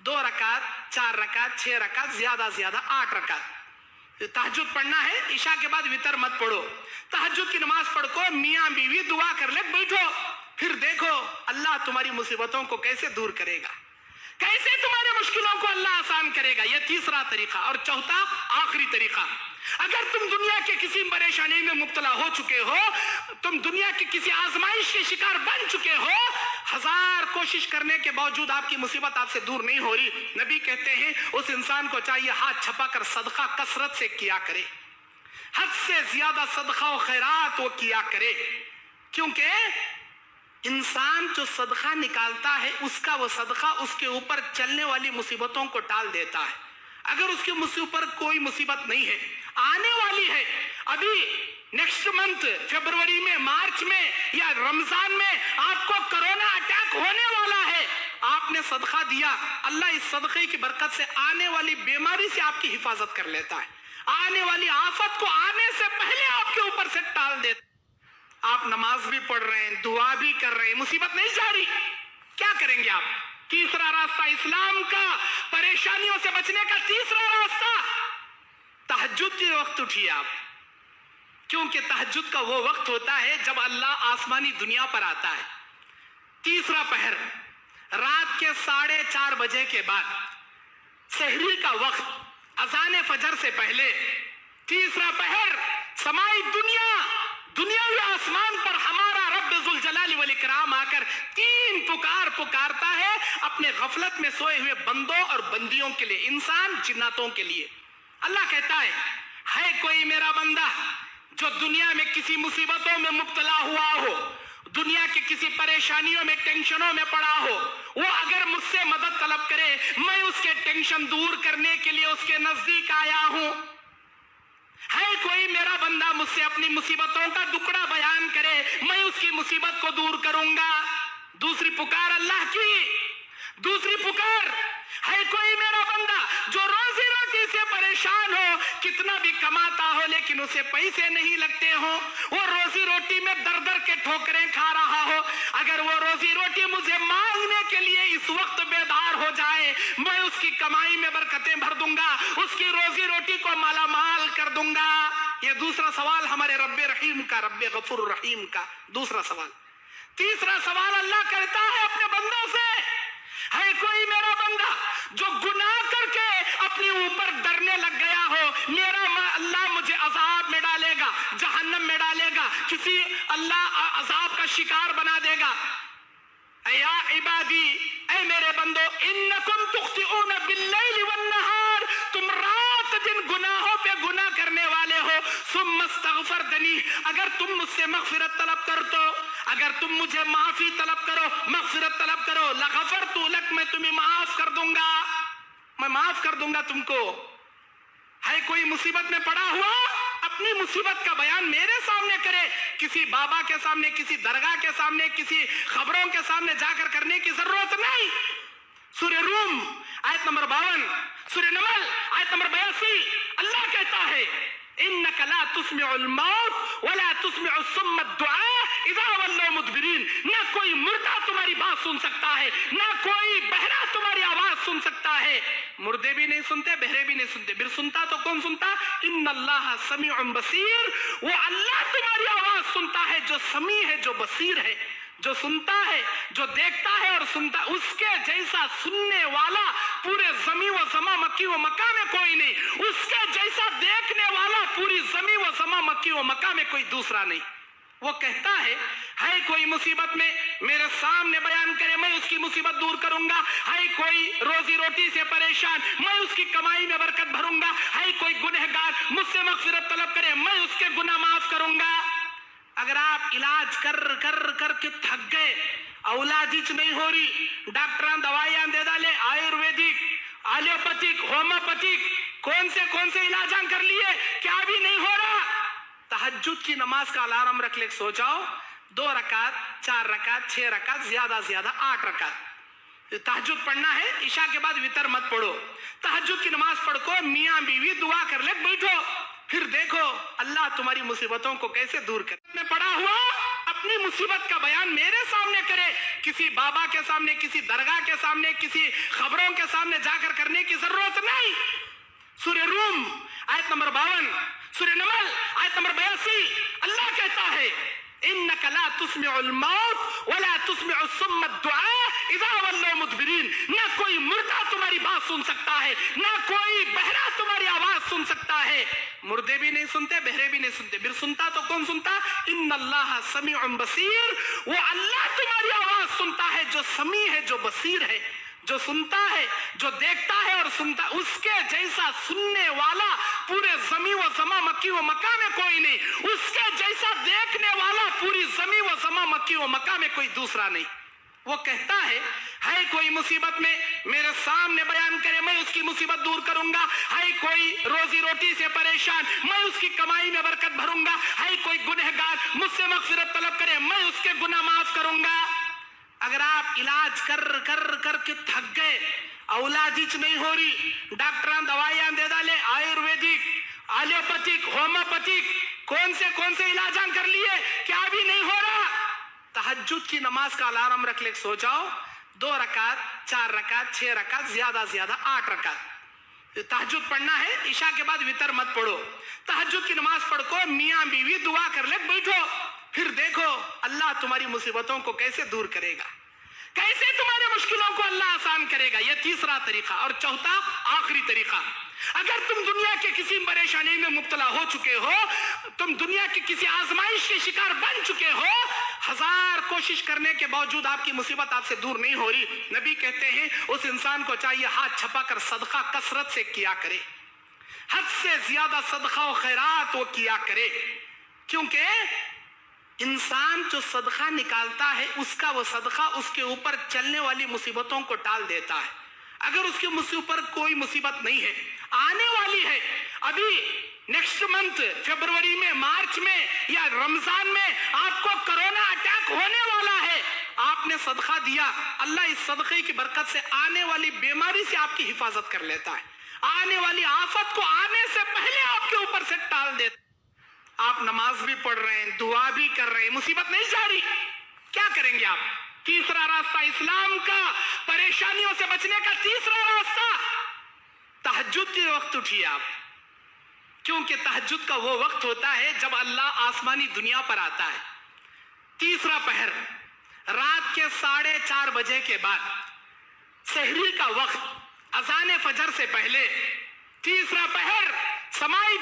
A: 2 रकात, 4 रकात, 6 रकात, ज्यादा से ज्यादा 8 रकात तहज्जुद पढ़ना है। इशा के बाद वितर मत पढ़ो। तहज्जुद की नमाज पढ़ को मियाँ बीवी दुआ कर ले बैठो, फिर देखो अल्लाह तुम्हारी मुसीबतों को कैसे दूर करेगा, कैसे तुम्हारे मुश्किलों को अल्लाह आसान करेगा। यह तीसरा तरीका। और चौथा आखिरी तरीका, अगर तुम दुनिया के किसी परेशानी में मुब्तला हो चुके हो, तुम दुनिया की किसी आजमाइश के शिकार बन चुके हो, 1000 कोशिश करने के बावजूद आपकी मुसीबत आपसे दूर नहीं हो रही, नबी कहते हैं उस इंसान को चाहिए हाथ छपाकर सदका कसरत से किया करे, हद से ज्यादा सदका और खैरात वो किया करे। क्योंकि इंसान जो सदका निकालता है, उसका वो सदका उसके ऊपर चलने वाली मुसीबतों को टाल देता है। अगर उसके ऊपर कोई मुसीबत नहीं है, आने वाली है, अभी नेक्स्ट मंथ फरवरी में, मार्च में या रमजान में आपको कोरोना अटैक होने वाला है, आपने सदका दिया, अल्लाह इस सदके की बरकत से आने वाली बीमारी से आपकी हिफाजत कर लेता है, आने वाली आफत को आने से पहले आपके ऊपर से टाल देता है। आप नमाज भी पढ़ रहे हैं, दुआ भी कर रहे हैं, मुसीबत नहीं जा रही, क्या करेंगे आप? तीसरा रास्ता इस्लाम का, परेशानियों से बचने का तीसरा रास्ता, तहज्जुद के वक्त उठिए आप। क्योंकि तहज्जुद का वो वक्त होता है जब अल्लाह आसमानी दुनिया पर आता है। तीसरा पहर, रात के 4:30 बजे के बाद, सहरी का वक्त, अज़ान फजर से पहले, तीसरा पहर, समाई दुनियावी आसमान पर हमारा रब्ब जुल जलाली वल इकराम आकर 3 पुकार पुकारता है अपने गफलत में सोए हुए बंदों और बंदियों के लिए, इंसान जिन्नातों के लिए। अल्लाह कहता है कोई मेरा बंदा जो दुनिया में किसी मुसीबतों में मुब्तला हुआ हो, दुनिया की किसी परेशानियों में, टेंशनों में पड़ा हो, वो अगर मुझसे मदद तलब करे, मैं उसके टेंशन दूर करने के लिए उसके नजदीक आया हूं। है कोई मेरा बंदा मुझसे अपनी मुसीबतों का दुखड़ा बयान करे, मैं उसकी मुसीबत को दूर करूंगा। दूसरी पुकार अल्लाह की, दूसरी पुकार, है कोई मेरा बंदा जो रोजी रोटी से परेशान हो, कितना भी कमाता हो लेकिन उसे पैसे नहीं लगते हो, वो रोजी रोटी में दर दर के ठोकरें खा रहा हो, अगर वो रोजी रोटी मुझे मांगने के लिए इस वक्त बेदार हो जाए, मैं उसकी कमाई में बरकतें भर दूंगा, उसकी रोजी रोटी को मालामाल कर दूंगा। ये दूसरा सवाल हमारे रब्बे रहीम का, रब्बे गफूर रहीम का दूसरा सवाल। तीसरा सवाल अल्लाह करता है अपने बंदों से, है कोई मेरा बंदा जो गुनाह करके अपने ऊपर डरने लग गया हो, मेरा अल्लाह मुझे अजाब में डालेगा, जहन्नम में डालेगा, किसी अल्लाह अजाब का शिकार बना देगा। या इबादी, ऐ मेरे बंदो, इन्नकुम तुख्तिऊन बिल्लैल वन्नहार, तुम रात दिन गुनाहों पे गुनाह करने वाले हो। सुम्मस्तगफरतनी, अगर तुम मुझसे मगफिरत तलब कर तो, अगर तुम मुझे माफी तलब करो, मगफिरत तलब करो, लगफरतु लक, मैं तुम्हें माफ कर दूंगा, मैं माफ कर दूंगा तुमको। है कोई मुसीबत में पड़ा हुआ, अपनी मुसीबत का बयान मेरे सामने करे, किसी बाबा के सामने, किसी दरगाह के सामने, किसी खबरों के सामने जाकर करने की जरूरत नहीं। सूर्य रूम आयत नंबर 52, सूर्य नमल आयत नंबर 82, अल्लाह कहता है इन्नका ला तुस्मिउल मौत वला तुस्मिउस सुम्म दुआ इज़ा वल्लौ मुदबिरीन। ना कोई मुर्दा तुम्हारी बात सुन सकता है, ना कोई बहरा तुम्हारी आवाज सुन सकता है। मुर्दे भी नहीं सुनते, बहरे भी नहीं सुनते, फिर सुनता तो कौन सुनता? इन्नल्लाह समीउन बसीर, वो अल्लाह तुम्हारी आवाज सुनता है जो समी है, जो बसीर है, जो सुनता है, जो देखता है और सुनता। उसके जैसा सुनने वाला पूरे जमी व समा मक्की व मक्का में कोई नहीं, उसके जैसा देखने वाला पूरी जमी व समा मक्की व मक्का में कोई दूसरा नहीं। वो कहता है कोई मुसीबत में मेरे सामने बयान करे, मैं उसकी मुसीबत दूर करूंगा। है कोई रोजी रोटी से परेशान, मैं उसकी कमाई में बरकत भरूंगा। है कोई गुनहगार मुझसे मगफिरत तलब करे, मैं उसके गुनाह माफ करूंगा। अगर आप इलाज कर कर कर के थक गए, औलाद ही नहीं हो रही, डॉक्टर दवाइयां दे डाले, आयुर्वेदिक, एलोपैथिक, होम्योपैथिक, कौन से इलाजां कर लिए, क्या भी नहीं हो रहा। तहज्जुद की नमाज का अलार्म रख ले, सो जाओ, 2 रकात, 4 रकात, 6 रकात, ज्यादा से ज्यादा 8 रकात तहज्जुद पढ़ना है। इशा के बाद वितर मत पढ़ो, तहज्जुद की नमाज पढ़ को मियां बीवी दुआ कर ले, बैठो, फिर देखो अल्लाह तुम्हारी मुसीबतों को कैसे दूर करे। मैं पढ़ा हुआ अपनी मुसीबत का बयान मेरे सामने करे, किसी बाबा के सामने, किसी दरगाह के सामने, किसी खबरों के सामने जाकर करने की जरूरत नहीं। सूर्य रूम आयत नंबर 52, सूर्य नमल आयत नंबर 82, अल्लाह कहता है इन्नका ला तुस्मिउल मौत वला तुस्मिउस सुम्म दुआ इज़ा वल्लौ मुदबिरीन। ना कोई मुर्दा तुम्हारी बात सुन सकता है, ना कोई बहरा तुम्हारी आवाज सुन सकता है। मुर्दे भी नहीं सुनते, बहरे भी नहीं सुनते, फिर सुनता तो कौन सुनता? इन्नल्लाह समीउन बसीर, वो अल्लाह तुम्हारी आवाज सुनता है जो समी है, जो बसीर है, जो सुनता है, जो देखता है और सुनता। उसके जैसा सुनने वाला पूरे जमी व समा मक्की व मक्का में कोई नहीं, उसके जैसा देखने वाला पूरी जमी व समा मक्की व मक्का में कोई दूसरा नहीं। वो कहता है कोई मुसीबत में मेरे सामने बयान करे, मैं उसकी मुसीबत दूर करूंगा। है कोई रोजी रोटी से परेशान, मैं उसकी कमाई में बरकत भरूंगा। है कोई गुनहगार मुझसे मगफिरत तलब करे, मैं उसके गुनाह माफ करूंगा। अगर आप इलाज कर कर कर के थक गए, औलाद ही नहीं हो रही, डॉक्टर दवाइयां दे डाले, आयुर्वेदिक, एलोपैथिक, होम्योपैथिक, कौन से इलाजां कर लिए, क्या भी नहीं हो रहा। तहज्जुद की नमाज का अलार्म रख ले, सो जाओ, 2 रकात, 4 रकात, 6 रकात, ज्यादा से ज्यादा 8 रकात तहज्जुद पढ़ना है। इशा के बाद वितर मत पढ़ो, तहज्जुद की नमाज पढ़ को मियां बीवी दुआ कर ले, बैठो, फिर देखो अल्लाह तुम्हारी मुसीबतों को कैसे दूर करेगा, कैसे तुम्हारे मुश्किलों को अल्लाह आसान करेगा। यह तीसरा तरीका। और चौथा आखिरी तरीका, अगर तुम दुनिया के किसी परेशानी में मुब्तला हो चुके हो, तुम दुनिया की किसी आजमाइश के शिकार बन चुके हो, 1000 कोशिश करने के बावजूद आपकी मुसीबत आपसे दूर नहीं हो रही, नबी कहते हैं उस इंसान को चाहिए हाथ छपाकर सदका कसरत से किया करे, हद से ज्यादा सदका और खैरात वो किया करे। क्योंकि इंसान जो सदका निकालता है, उसका वो सदका उसके ऊपर चलने वाली मुसीबतों को टाल देता है। अगर उसके ऊपर कोई मुसीबत नहीं है, आने वाली है, अभी नेक्स्ट मंथ फरवरी में, मार्च में या रमजान में आपको कोरोना अटैक होने वाला है, आपने सदका दिया, अल्लाह इस सदके की बरकत से आने वाली बीमारी से आपकी हिफाजत कर लेता है, आने वाली आफत को आने से पहले आपके ऊपर से टाल देता। आप नमाज भी पढ़ रहे हैं, दुआ भी कर रहे हैं, मुसीबत नहीं जा रही, क्या करेंगे आप? तीसरा रास्ता इस्लाम का, परेशानियों से बचने का तीसरा रास्ता, तहज्जुद के वक्त उठिए आप। क्योंकि तहज्जुद का वो वक्त होता है जब अल्लाह आसमानी दुनिया पर आता है। तीसरा पहर, रात के 4:30 बजे के बाद, सहरी का वक्त, अज़ान फजर से पहले, तीसरा पहर, समाई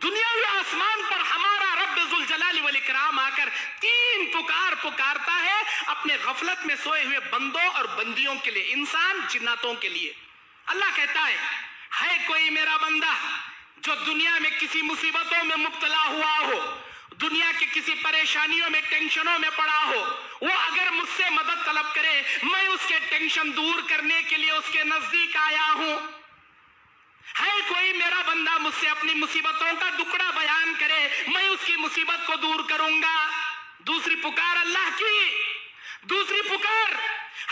A: दुनियावी आसमान पर हमारा रब जुल जलाली वल इकराम आकर 3 पुकार पुकारता है अपने गफलत में सोए हुए बंदों और बंदियों के लिए, इंसान जिन्नातों के लिए। अल्लाह कहता है कोई मेरा बंदा जो दुनिया में किसी मुसीबतों में मुब्तला हुआ हो, दुनिया की किसी परेशानियों में, टेंशनों में पड़ा हो, वो अगर मुझसे मदद तलब करे, मैं उसके टेंशन दूर करने के लिए उसके नजदीक आया हूं। है कोई मेरा बंदा मुझसे अपनी मुसीबतों का दुखड़ा बयान करे, मैं उसकी मुसीबत को दूर करूंगा। दूसरी पुकार अल्लाह की, दूसरी पुकार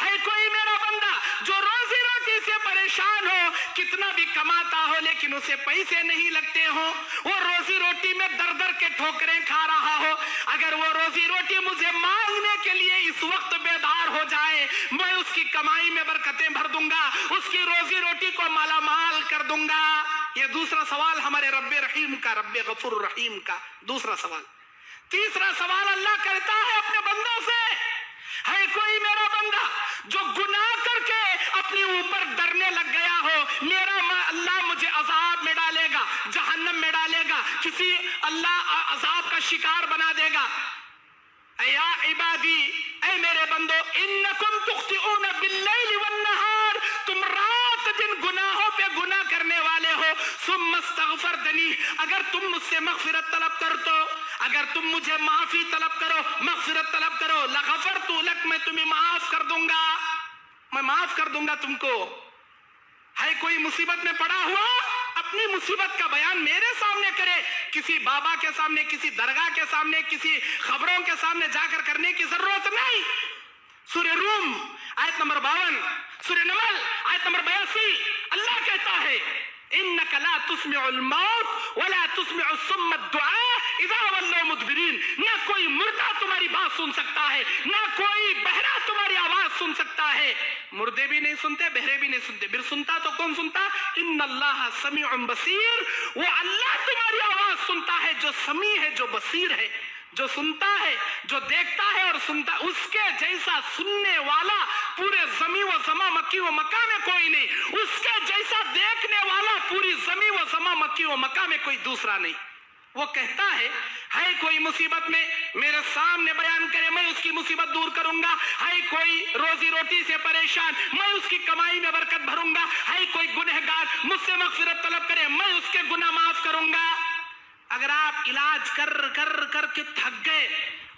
A: ہے کوئی میرا بندہ جو روزی روٹی سے پریشان ہو، کتنا بھی کماتا ہو لیکن اسے پیسے نہیں لگتے ہوں، وہ روزی روٹی میں در در کے ٹھوکریں کھا رہا ہو، اگر وہ روزی روٹی مجھے مانگنے کے لیے اس وقت بیدار ہو جائے، میں اس کی کمائی میں برکتیں بھر دوں گا، اس کی روزی روٹی کو مالا مال کر دوں گا۔ یہ دوسرا سوال ہمارے رب رحیم کا، رب غفور رحیم کا دوسرا سوال۔ تیسرا سوال اللہ کرتا ہے اپنے بندوں سے، ہے کوئی میرا بندہ جو گناہ کر کے اپنے اوپر ڈرنے لگ گیا ہو، میرا اللہ مجھے عذاب میں ڈالے گا، جہنم میں ڈالے گا، کسی اللہ عذاب کا شکار بنا دے گا۔ یا عبادی، اے میرے بندو، انکم تخطئون باللیل والنہار، تم رات دن گناہوں پہ گناہ کرنے والے ہو، ثم استغفرتنی، اگر تم مجھ سے مغفرت طلب کرتے ہو، اگر تم مجھے معافی طلب کرو، مغفرت طلب کرو، لغفرت لک، میں تمہیں معاف کر دوں گا، میں معاف کر دوں گا تم کو۔ ہے کوئی مصیبت میں پڑا ہوا، اپنی مصیبت کا بیان میرے سامنے کرے، کسی بابا کے سامنے، کسی درگاہ کے سامنے، کسی خبروں کے سامنے جا کر کرنے کی ضرورت نہیں۔ سورہ روم آیت نمبر 52، سورہ نمل آیت نمبر 82، اللہ کہتا ہے انک لا تسمع الموت ولا تسمع الصم الدعاء اذا ولوا مدبرین، نہ کوئی مردہ تمہاری بات سن سکتا ہے، نہ کوئی بہرا تمہاری آواز سن سکتا ہے۔ مردے بھی نہیں سنتے، بہرے بھی نہیں سنتے، پھر سنتا تو کون سنتا؟ ان اللہ سمیع بصیر، وہ اللہ تمہاری آواز سنتا ہے جو سمیع ہے، جو بصیر ہے، جو سنتا ہے، جو دیکھتا ہے اور سنتا، اس کے جیسا سننے والا پورے زمین و زمان مکی و مکہ میں کوئی نہیں، اس کے جیسا دیکھنے والا پوری زمین و زمان مکی و مکہ میں کوئی دوسرا نہیں۔ وہ کہتا ہے کوئی مصیبت میں میرے سامنے بیان کرے، میں اس کی مصیبت دور کروں گا، ہے کوئی روزی روٹی سے پریشان، میں اس کی کمائی میں برکت بھروں گا، ہے کوئی گنہگار مجھ سے مغفرت طلب کرے، میں اس کے گناہ معاف کروں گا۔ اگر آپ علاج کر کے تھک گئے،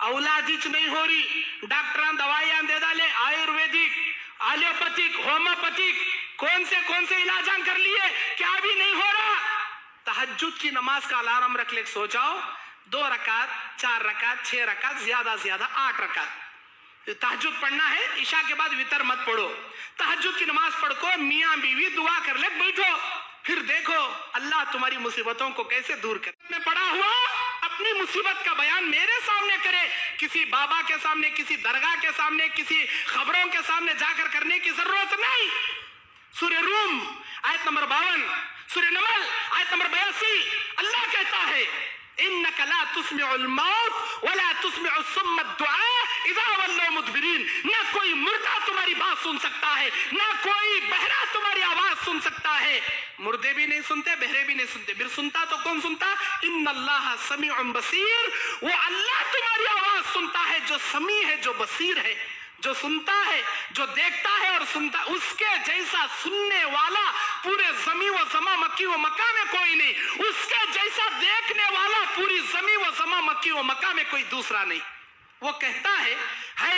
A: اولاد ہی نہیں ہو رہی، ڈاکٹران دوائیاں دے ڈالے، آیورویدک، ایلوپیتھک، ہومیوپیتھک، کون سے علاجاں کر لیے، کیا بھی نہیں ہو رہا، تہجد کی نماز کا الارم رکھ لے، سو جاؤ، 2 رکعت، 4 رکعت، 6 رکعت، زیادہ 8 رکعت تہجد پڑھنا ہے۔ عشاء کے بعد وتر مت پڑھو، تہجد کی نماز پڑھ کو میاں بیوی دعا کر لے، بیٹھو، پھر دیکھو اللہ تمہاری مصیبتوں کو کیسے دور کرے۔ میں پڑا ہوا اپنی مصیبت کا بیان میرے سامنے کرے، کسی بابا کے سامنے، کسی درگاہ کے سامنے، کسی خبروں کے سامنے جا کر کرنے کی ضرورت نہیں۔ سورہ روم آیت نمبر 52، سورہ نمل آیت نمبر 82، اللہ کہتا ہے انک لا تسمع الموت ولا تسمع الصم الدعاء اذا ولوا مدبرین، نہ کوئی مردہ تمہاری بات سن سکتا ہے، نہ کوئی بہرا تمہاری آواز سن سکتا ہے۔ مردے بھی نہیں سنتے، بہرے بھی نہیں سنتے، پھر سنتا تو کون سنتا؟ ان اللہ سمیع بصیر، وہ اللہ تمہاری آواز سنتا ہے جو سمیع ہے، جو بصیر ہے، جو سنتا ہے، جو دیکھتا ہے اور سنتا، اس کے جیسا سننے والا پورے زمین و زمان مکی و مکہ میں کوئی نہیں، اس کے جیسا دیکھنے والا پوری زمین و زمان مکی و مکہ میں کوئی دوسرا نہیں۔ وہ کہتا ہے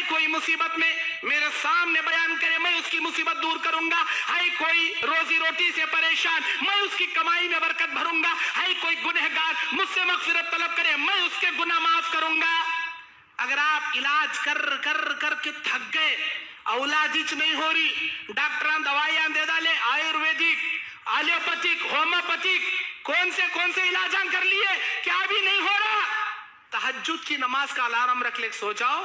A: کوئی مصیبت میں میرے سامنے بیان کرے، میں اس کی مصیبت دور کروں گا، ہے کوئی روزی روٹی سے پریشان، میں اس کی کمائی میں برکت بھروں گا، ہے کوئی گنہگار مجھ سے مغفرت طلب کرے، میں اس کے گناہ معاف کروں گا۔ اگر آپ علاج کر کے تھک گئے، اولاد ہی نہیں ہو رہی، ڈاکٹران دوائیاں دے ڈالے، آیورویدک، ایلوپیتھک، ہومیوپیتھک، کون سے علاجاں کر لیے، کیا بھی نہیں ہو رہا، تہجد کی نماز کا الارم رکھ لے، سو جاؤ،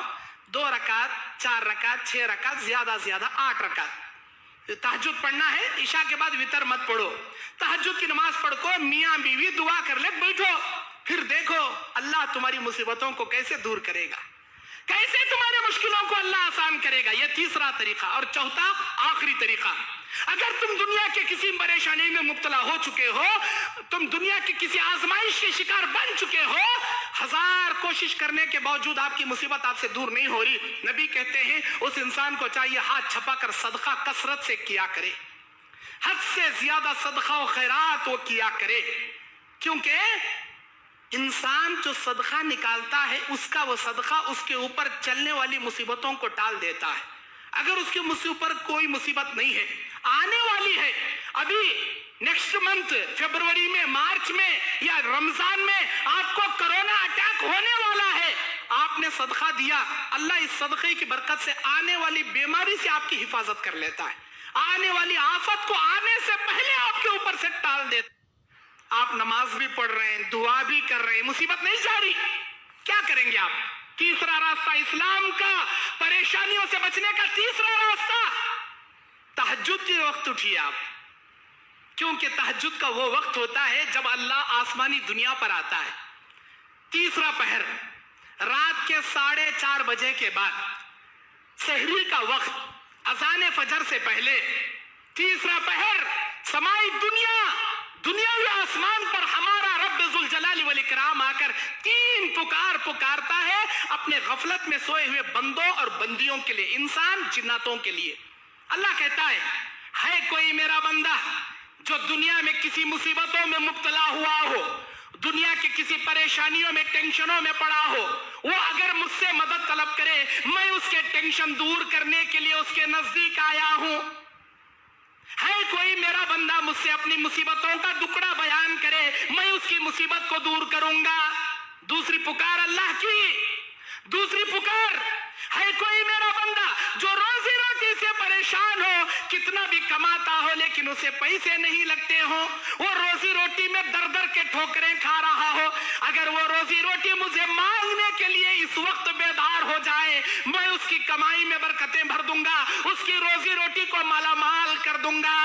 A: 2 رکعت، 4 رکعت، 6 رکعت، زیادہ 8 رکعت تہجد پڑھنا ہے۔ عشاء کے بعد وتر مت پڑھو، تہجد کی نماز پڑھ کو میاں بیوی دعا کر لے، بیٹھو، پھر دیکھو اللہ تمہاری مصیبتوں کو کیسے دور کرے گا، کیسے تمہاری مشکلوں کو اللہ آسان کرے گا۔ یہ تیسرا طریقہ۔ اور چوتھا آخری طریقہ، اگر تم دنیا کے کسی پریشانی میں مبتلا ہو چکے ہو، تم دنیا کی کسی آزمائش کے شکار بن چکے ہو، 1000 کوشش کرنے کے باوجود آپ کی مصیبت آپ سے دور نہیں ہو رہی، نبی کہتے ہیں اس انسان کو چاہیے ہاتھ چھپا کر صدقہ کثرت سے کیا کرے، حد سے زیادہ صدقہ و خیرات وہ کیا کرے، کیونکہ انسان جو صدقہ نکالتا ہے اس کا وہ صدقہ اس کے اوپر چلنے والی مصیبتوں کو ٹال دیتا ہے۔ اگر اس کے اوپر کوئی مصیبت نہیں ہے، آنے والی ہے، ابھی नेक्स्ट मंथ फरवरी में, मार्च में या रमजान में आपको कोरोना अटैक होने वाला है, आपने सदका दिया, अल्लाह इस सदके की बरकत से आने वाली बीमारी से आपकी हिफाजत कर लेता है, आने वाली आफत को आने से पहले आपके ऊपर से टाल देता। आप नमाज भी पढ़ रहे हैं, दुआ भी कर रहे हैं, मुसीबत नहीं जा रही, क्या करेंगे आप? तीसरा रास्ता इस्लाम का, परेशानियों से बचने का तीसरा रास्ता, तहज्जुद के वक्त उठिए आप, क्योंकि तहज्जुद का वो वक्त होता है जब अल्लाह आसमानी दुनिया पर आता है। तीसरा पहर रात के 4:30 बजे के बाद, सहरी का वक्त, अजान फजर से पहले, तीसरा पहर, समाई दुनियावी आसमान पर हमारा रब जुल जलाली वल इकराम आकर 3 पुकार पुकारता है अपने गफलत में सोए हुए बंदों और बंदियों के लिए, इंसान जिन्नातों के लिए। अल्लाह कहता है कोई मेरा बंदा जो दुनिया में किसी मुसीबतों में मुब्तला हुआ हो, दुनिया के किसी परेशानियों में, टेंशनों में पड़ा हो, वो अगर मुझसे मदद तलब करे, मैं उसके टेंशन दूर करने के लिए उसके नजदीक आया हूं। है कोई मेरा बंदा मुझसे अपनी मुसीबतों का दुखड़ा बयान करे, मैं उसकी मुसीबत को दूर करूंगा। दूसरी पुकार अल्लाह की, दूसरी पुकार है कोई मेरा बंदा जो रोजी रोटी से परेशान हो, कितना भी कमाता हो लेकिन उसे पैसे नहीं लगते हो, वो रोजी रोटी में दर दर के ठोकरें खा रहा हो, अगर वो रोजी रोटी मुझे मांगने के लिए इस वक्त बेदार हो जाए, मैं उसकी कमाई में बरकतें भर दूंगा, उसकी रोजी रोटी को मालामाल कर दूंगा।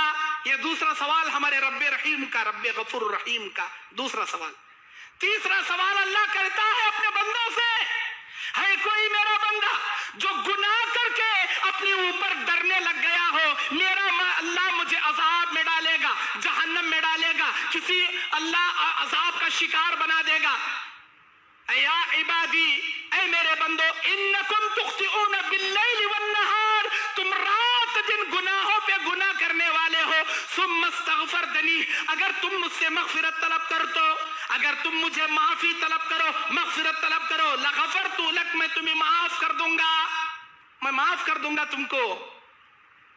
A: ये दूसरा सवाल हमारे रब्बे रहीम का, रब्बे गफूर रहीम का दूसरा सवाल। तीसरा सवाल अल्लाह करता है अपने बंदों से, है कोई मेरा बंदा जो गुनाह करके अपने ऊपर डरने लग गया हो, मेरा अल्लाह मुझे अजाब में डालेगा, जहन्नम में डालेगा, किसी अल्लाह अजाब का शिकार बना देगा। या इबादी, ऐ मेरे बंदो, इन्नकुम तुख्तिऊन बिल्लैल वन्नहार, तुम रात दिन गुनाहों पे गुनाह करने वाले हो, सुम्मस्तगफरतनी, अगर तुम मुझसे मगफिरत तलब कर तो, अगर तुम मुझे माफी तलब करो, मगफिरत तलब करो, लगफरतु लक, मैं तुम्हें माफ कर दूंगा, मैं माफ कर दूंगा तुमको।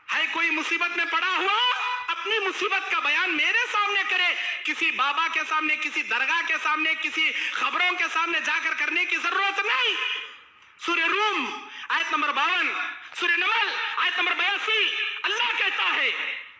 A: है कोई मुसीबत में पड़ा हुआ, अपनी मुसीबत का बयान मेरे सामने करे, किसी बाबा के सामने, किसी दरगाह के सामने, किसी खबरों के सामने जाकर करने की जरूरत नहीं। सूरह रूम आयत नंबर 52, सूरह नमल आयत नंबर 82, अल्लाह कहता है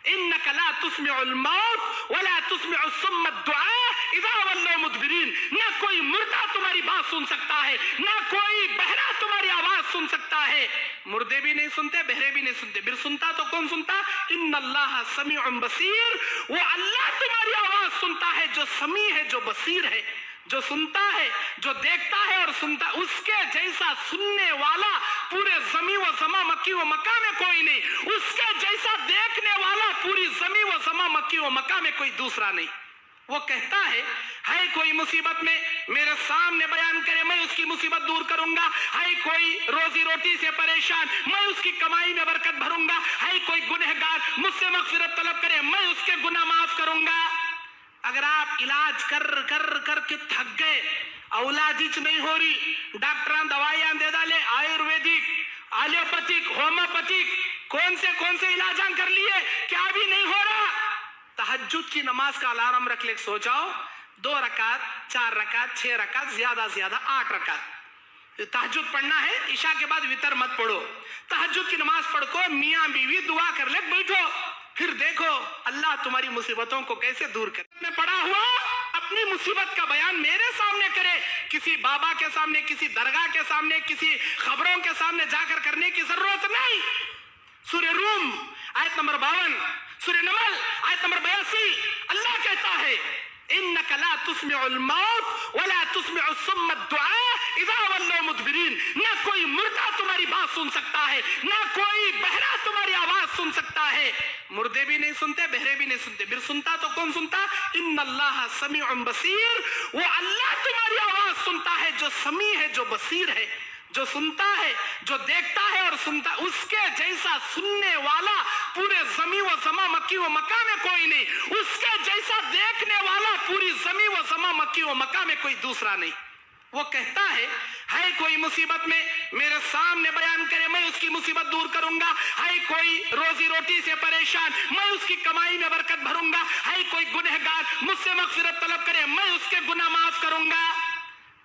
A: इन्नका ला तुस्मिउल मौत वला तुस्मिउस सुम्म दुआ इज़ा वल्लौ मुदबिरीन, ना कोई मुर्दा तुम्हारी बात सुन सकता है, ना कोई बहरा तुम्हारी आवाज सुन सकता है। मुर्दे भी नहीं सुनते, बहरे भी नहीं सुनते, फिर सुनता तो कौन सुनता? इन्नल्लाह समीउन बसीर, वो अल्लाह तुम्हारी आवाज सुनता है, जो समी है, जो बसीर है, जो सुनता है, जो देखता है और सुनता, उसके जैसा सुनने वाला पूरे जमी व समा मक्की व मक्का में कोई नहीं, उसके जैसा देखने वाला पूरी जमी व समा मक्की व मक्का में कोई दूसरा नहीं। वो कहता है कोई मुसीबत में मेरे सामने बयान करे, मैं उसकी मुसीबत दूर करूंगा। है कोई रोजी रोटी से परेशान, मैं उसकी कमाई में बरकत भरूंगा। है कोई गुनहगार, मुझसे मगफिरत तलब करे, मैं उसके गुनाह माफ करूंगा। अगर आप इलाज कर के थक गए, औलाद ही नहीं हो रही, डॉक्टर दवाइयां दे डाले, आयुर्वेदिक, एलोपैथिक, होम्योपैथिक, कौन से इलाज कर लिए, क्या भी नहीं हो रहा, तहज्जुद की नमाज का अलार्म रख ले, सो जाओ, 2 रकात, 4 रकात, 6 रकात, ज्यादा से ज्यादा 8 रकात तहज्जुद पढ़ना है। इशा के बाद वितर मत पढ़ो, तहज्जुद की नमाज पढ़ को मियाँ बीवी दुआ कर ले, बैठो, फिर देखो अल्लाह तुम्हारी मुसीबतों को कैसे दूर करे। मैं पड़ा हुआ अपनी मुसीबत का बयान मेरे सामने करे, किसी बाबा के सामने, किसी दरगाह के सामने, किसी खबरों के सामने जाकर करने की जरूरत नहीं। सूरह रूम आयत नंबर 52, सूरह नमल आयत नंबर 82, अल्लाह कहता है इन्नका ला तुस्मिउल मौत वला तुस्मिउस सुम्म दुआ इज़ा वल्लौ मुदबिरीन, ना कोई मुर्दा तुम्हारी बात सुन सकता है, ना कोई बहरा तुम्हारी आवाज सुन सकता है। मुर्दे भी नहीं सुनते, बहरे भी नहीं सुनते, फिर सुनता तो कौन सुनता? इन्नल्लाह समीउन बसीर, वो अल्लाह तुम्हारी आवाज सुनता है, जो समी है, जो बसीर है, जो सुनता है, जो देखता है और सुनता, उसके जैसा सुनने वाला पूरे जमी व समा मक्की व मक्का में कोई नहीं, उसके जैसा देखने वाला पूरी जमी व समा मक्की व मक्का में कोई दूसरा नहीं। वो कहता ہے کوئی مصیبت میں میرے سامنے بیان کرے میں اس کی مصیبت دور کروں گا. ہے کوئی روزی روٹی سے پریشان میں اس کی کمائی میں برکت بھروں گا. ہے کوئی گنہگار مجھ سے مغفرت طلب کرے میں اس کے گناہ معاف کروں گا.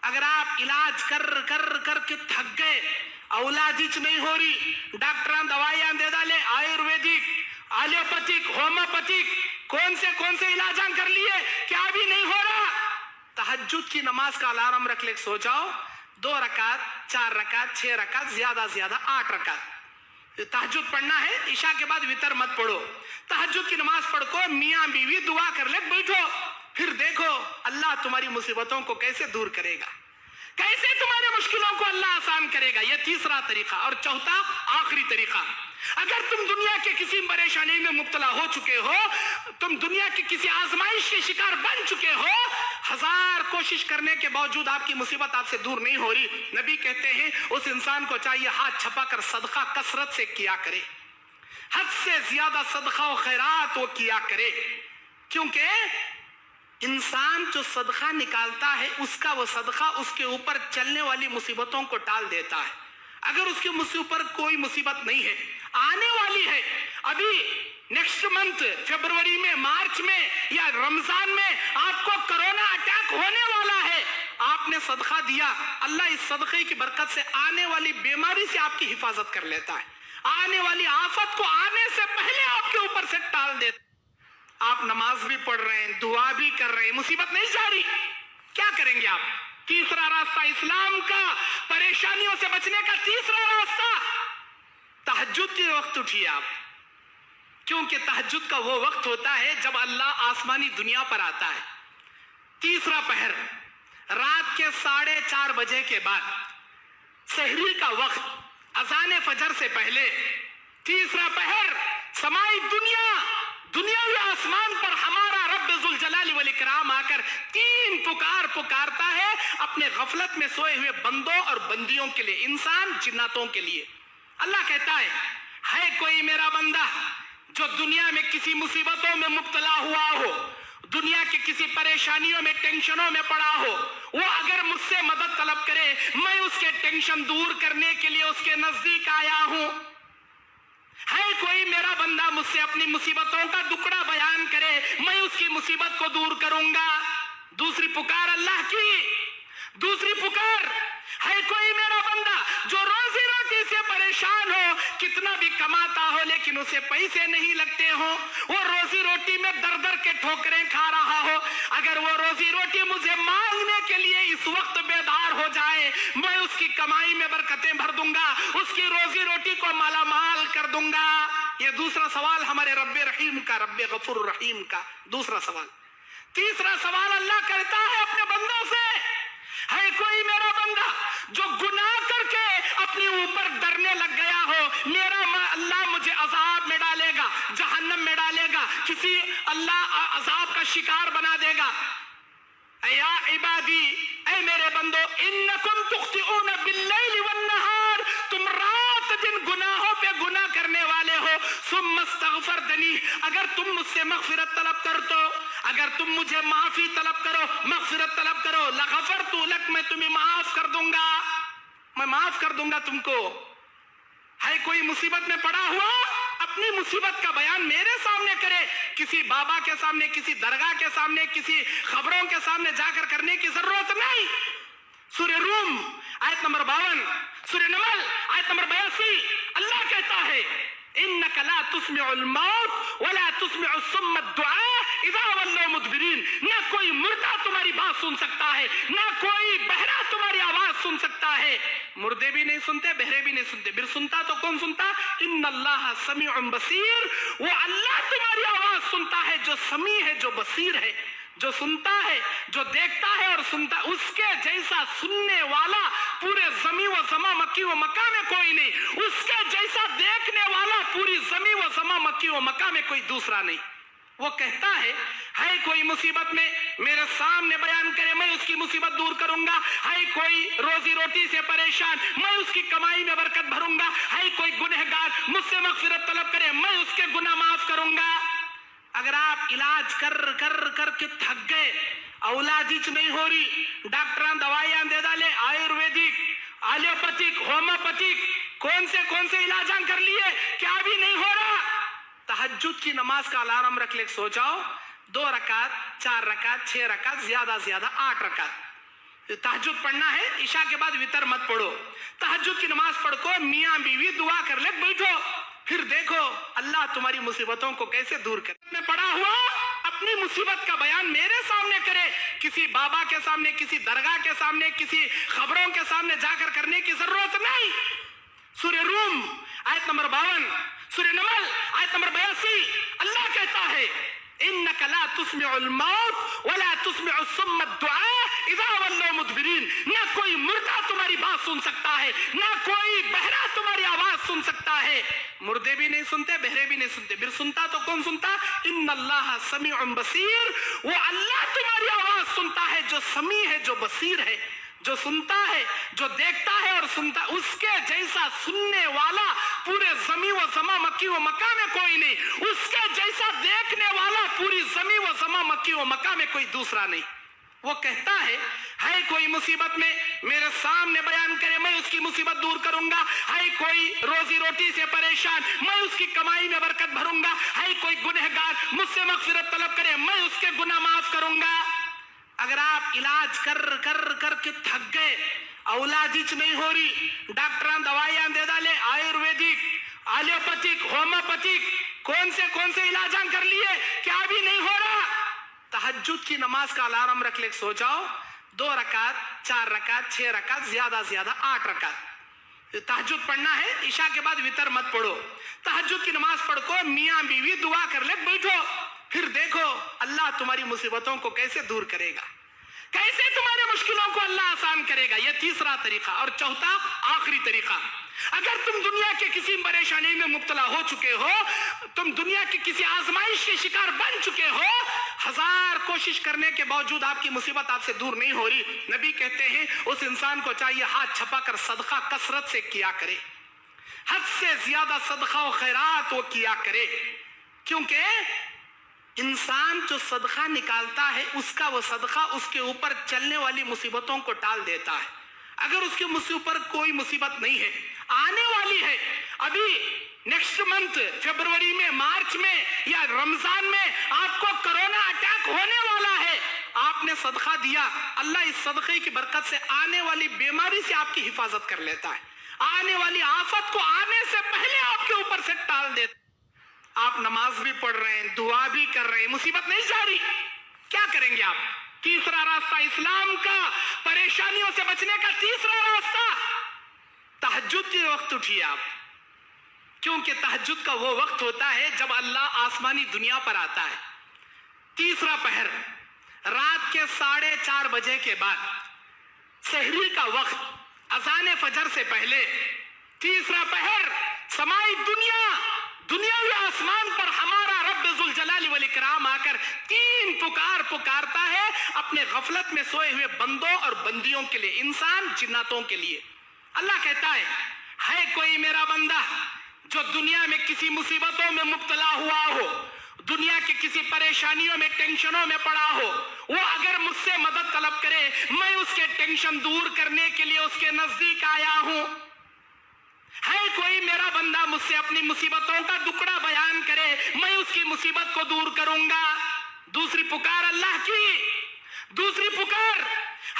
A: اگر آپ علاج کر کے تھک گئے, اولاد ہی نہیں ہو رہی, ڈاکٹران دوائیاں دے ڈالے, آیورویدک, ایلوپیتھک, ہومیوپیتھک, کون سے علاجاں کر لیے, کیا بھی نہیں ہو رہا. تہجد کی نماز کا الارم رکھ لے, سو جاؤ 2 رکعت, 4 رکعت, 6 رکعت, زیادہ 8 رکعت تہجد پڑھنا ہے. عشاء کے بعد وتر مت پڑھو, تہجد کی نماز پڑھ کو میاں بیوی دعا کر لے, بیٹھو, پھر دیکھو اللہ تمہاری مصیبتوں کو کیسے دور کرے گا, کیسے تمہارے مشکلوں کو اللہ آسان کرے گا. یہ تیسرا طریقہ. اور چوتھا آخری طریقہ, اگر تم دنیا کے کسی پریشانی میں مبتلا ہو چکے ہو, تم دنیا کی کسی آزمائش کے شکار بن چکے ہو, 1000 کوشش کرنے کے باوجود آپ کی مصیبت آپ سے دور نہیں ہو رہی, نبی کہتے ہیں اس انسان کو چاہیے ہاتھ چھپا کر صدقہ کثرت سے کیا کرے, حد سے زیادہ صدقہ و خیرات وہ کیا کرے. کیونکہ انسان جو صدقہ نکالتا ہے اس کا وہ صدقہ اس کے اوپر چلنے والی مصیبتوں کو ٹال دیتا ہے. اگر اس کے اوپر کوئی مصیبت نہیں ہے, آنے والی ہے, ابھی نیکسٹ منتھ فیبروری میں, مارچ میں یا رمضان میں آپ کو کرونا اٹیک ہونے والا ہے, آپ نے صدقہ دیا, اللہ اس صدقے کی برکت سے آنے والی بیماری سے آپ کی حفاظت کر لیتا ہے, آنے والی آفت کو آنے سے پہلے آپ کے اوپر سے ٹال دیتا ہے. آپ نماز بھی پڑھ رہے ہیں, دعا بھی کر رہے ہیں, مصیبت نہیں جا رہی, کیا کریں گے آپ؟ تیسرا راستہ اسلام کا, پریشانیوں سے بچنے کا تیسرا راستہ, تہجد کے وقت اٹھیے آپ, کیونکہ تہجد کا وہ وقت ہوتا ہے جب اللہ آسمانی دنیا پر آتا ہے. تیسرا پہر رات کے 4:30 بجے کے بعد, سحری کا وقت, اذان فجر سے پہلے, تیسرا پہر سمائی دنیاوی آسمان پر ہمارا رب ذوالجلال والاکرام آ کر 3 پکارتا ہے اپنے غفلت میں سوئے ہوئے بندوں اور بندیوں کے لیے, انسان جناتوں کے لیے. اللہ کہتا ہے کوئی میرا بندہ جو دنیا میں کسی مصیبتوں میں مبتلا ہوا ہو, دنیا کی کسی پریشانیوں میں, ٹینشنوں میں پڑا ہو, وہ اگر مجھ سے مدد طلب کرے میں اس کے ٹینشن دور کرنے کے لیے اس کے نزدیک آیا ہوں. ہے کوئی میرا بندہ مجھ سے اپنی مصیبتوں کا دکڑا بیان کرے میں اس کی مصیبت کو دور کروں گا. دوسری پکار اللہ کی, دوسری پکار ہے کوئی میرا بندہ جو روزی روٹی سے پریشان ہو, کتنا بھی کماتا ہو لیکن اسے پیسے نہیں لگتے ہوں, وہ روزی روٹی میں در کے ٹھوکریں کھا رہا ہو, اگر وہ روزی روٹی مجھے مانگنے کے لیے اس وقت بیدار ہو جائے میں اس کی کمائی میں برکتیں بھر دوں گا, اس کی روزی روٹی کو مالا مال کر دوں گا. یہ دوسرا سوال ہمارے رب رحیم کا, رب غفور رحیم کا دوسرا سوال. تیسرا سوال اللہ کرتا ہے اپنے بندوں سے, ہے کوئی میرا بندہ جو گناہ کر کے اپنے اوپر ڈرنے لگ گیا ہو, میرا اللہ مجھے عذاب میں ڈالے گا, جہنم میں ڈالے گا, کسی اللہ عذاب کا شکار بنا دے گا. یا عبادی, اے میرے بندو, انکم تخطئون باللیل والنہار, تم رات دن گناہوں پہ گناہ کرنے والے ہو. ثم استغفرتنی, اگر تم مجھ سے مغفرت طلب کرتے ہو, اگر تم مجھے معافی طلب کرو, مغفرت طلب کرو, لغفرت لک, میں تمہیں معاف کر دوں گا, میں معاف کر دوں گا تم کو. ہے کوئی مصیبت میں پڑا ہوا, اپنی مصیبت کا بیان میرے سامنے کرے, کسی بابا کے سامنے, کسی درگاہ کے سامنے, کسی خبروں کے سامنے جا کر کرنے کی ضرورت نہیں. سورہ روم آیت نمبر 52, سورہ نمل آیت نمبر 82, اللہ کہتا ہے انک لا تسمع الموت ولا تسمع الصم الدعاء اذا ولوا مدبرین. نہ کوئی مردہ تمہاری بات سن سکتا ہے, نہ کوئی بہرا تمہاری آواز سن سکتا ہے. مردے بھی نہیں سنتے, بہرے بھی نہیں سنتے, پھر سنتا تو کون سنتا؟ ان اللہ سمیع بصیر, وہ اللہ تمہاری آواز سنتا ہے جو سمیع ہے, جو بصیر ہے, جو سنتا ہے, جو دیکھتا ہے اور سنتا. اس کے جیسا سننے والا پورے زمین و زمان مکی و مکہ میں کوئی نہیں, اس کے جیسا دیکھنے والا پوری زمین و زمان مکی و مکہ میں کوئی دوسرا نہیں. وہ کہتا ہے کوئی مصیبت میں میرے سامنے بیان کرے میں اس کی مصیبت دور کروں گا. ہے کوئی روزی روٹی سے پریشان میں اس کی کمائی میں برکت بھروں گا. ہے کوئی گنہگار مجھ سے مغفرت طلب کرے میں اس کے گناہ معاف کروں گا. اگر آپ علاج کر کے تھک گئے, اولاد ہی نہیں ہو رہی, ڈاکٹران دوائیاں دے ڈالے, آیورویدک, ایلوپیتھک, ہومیوپیتھک, کون سے علاجاں کر لیے, کیا بھی نہیں ہو رہا. تہجد کی نماز کا الارم رکھ لے, سو جاؤ, 2 رکعت, 4 رکعت, 6 رکعت, زیادہ 8 رکعت. تہجد پڑھنا ہے, عشاء کے بعد وتر مت پڑھو. تہجد کی نماز پڑھ کو میاں بیوی دعا کر لے, بیٹھو, پھر دیکھو اللہ تمہاری مصیبتوں کو کیسے دور کرے. میں پڑھا ہوا اپنی مصیبت کا بیان میرے سامنے کرے, کسی بابا کے سامنے, کسی درگاہ کے سامنے, کسی خبروں کے سامنے جا کر کرنے کی ضرورت نہیں. سورہ روم آیت نمبر 52, سورہ نمل آیت نمبر 82, اللہ کہتا ہے انک لا تسمع الموت ولا تسمع الصم الدعاء اذا ولوا مدبرین. نہ کوئی مردہ تمہاری بات سن سکتا ہے, نہ کوئی بہرا تمہاری آواز سن سکتا ہے. مردے بھی نہیں سنتے, بہرے بھی نہیں سنتے, پھر سنتا تو کون سنتا؟ ان اللہ سمیع بصیر, وہ اللہ تمہاری آواز سنتا ہے جو سمیع ہے, جو بصیر ہے, جو سنتا ہے, جو دیکھتا ہے اور سنتا. اس کے جیسا سننے والا پورے زمین و زماں مکی و مکہ میں کوئی نہیں, اس کے جیسا دیکھنے والا پوری زمین و زماں مکی و مکہ میں کوئی دوسرا نہیں. وہ کہتا ہے کوئی مصیبت میں میرے سامنے بیان کرے, میں اس کی مصیبت دور کروں گا. ہے کوئی روزی روٹی سے پریشان, میں اس کی کمائی میں برکت بھروں گا. ہے کوئی گنہگار مجھ سے مغفرت طلب کرے, میں اس کے گناہ معاف کروں گا. اگر آپ علاج کر کے تھک گئے, اولاد ہی نہیں ہو رہی, ڈاکٹران دوائیاں دے ڈالے, آیورویدک, ایلوپیتھک, ہومیوپیتھک, کون سے علاجاں کر لیے, کیا بھی نہیں ہو رہا. تہجد کی نماز کا الارم رکھ لے, سو جاؤ, 2 رکعت, 4 رکعت, 6 رکعت, زیادہ 8 رکعت. تہجد پڑھنا ہے, عشاء کے بعد وتر مت پڑھو. تہجد کی نماز پڑھ کو میاں بیوی دعا کر لے, بیٹھو, پھر دیکھو اللہ تمہاری مصیبتوں کو کیسے دور کرے گا, کیسے تمہاری مشکلوں کو اللہ آسان کرے گا. یہ تیسرا طریقہ. اور چوتھا آخری طریقہ, اگر تم دنیا کے کسی پریشانی میں مبتلا ہو چکے ہو, تم دنیا کی کسی آزمائش کے شکار بن چکے ہو, 1000 کوشش کرنے کے باوجود آپ کی مصیبت آپ سے دور نہیں ہو رہی, نبی کہتے ہیں اس انسان کو چاہیے ہاتھ چھپا کر صدقہ کثرت سے کیا کرے, حد سے زیادہ صدقہ و خیرات وہ کیا کرے. کیونکہ انسان جو صدقہ نکالتا ہے, اس کا وہ صدقہ اس کے اوپر چلنے والی مصیبتوں کو ٹال دیتا ہے. اگر اس کے اوپر کوئی مصیبت نہیں ہے, آنے والی ہے, ابھی نیکسٹ منتھ فیبروری میں, مارچ میں یا رمضان میں آپ کو کرونا اٹیک ہونے والا ہے, آپ نے صدقہ دیا, اللہ اس صدقے کی برکت سے آنے والی بیماری سے آپ کی حفاظت کر لیتا ہے, آنے والی آفت کو آنے سے پہلے آپ کے اوپر سے ٹال دیتا ہے. آپ نماز بھی پڑھ رہے ہیں, دعا بھی کر رہے ہیں, مصیبت نہیں جا رہی, کیا کریں گے آپ؟ تیسرا راستہ اسلام کا, پریشانیوں سے بچنے کا تیسرا راستہ, تہجد کے وقت اٹھیے آپ. کیونکہ تہجد کا وہ وقت ہوتا ہے جب اللہ آسمانی دنیا پر آتا ہے. تیسرا پہر, رات کے 4:30 بجے کے بعد, سحری کا وقت, اذان فجر سے پہلے, تیسرا پہر, سمائی دنیاوی آسمان پر ہمارا رب ذوالجلال والاکرام آ کر 3 پکار پکارتا ہے اپنے غفلت میں سوئے ہوئے بندوں اور بندیوں کے لیے, انسان جناتوں کے لیے. اللہ کہتا ہے کوئی میرا بندہ جو دنیا میں کسی مصیبتوں میں مبتلا ہوا ہو, دنیا کے کسی پریشانیوں میں, ٹینشنوں میں پڑا ہو, وہ اگر مجھ سے مدد طلب کرے, میں اس کے ٹینشن دور کرنے کے لیے اس کے نزدیک آیا ہوں. ہے کوئی میرا بندہ مجھ سے اپنی مصیبتوں کا دکڑا بیان کرے, میں اس کی مصیبت کو دور کروں گا. دوسری پکار اللہ کی, دوسری پکار,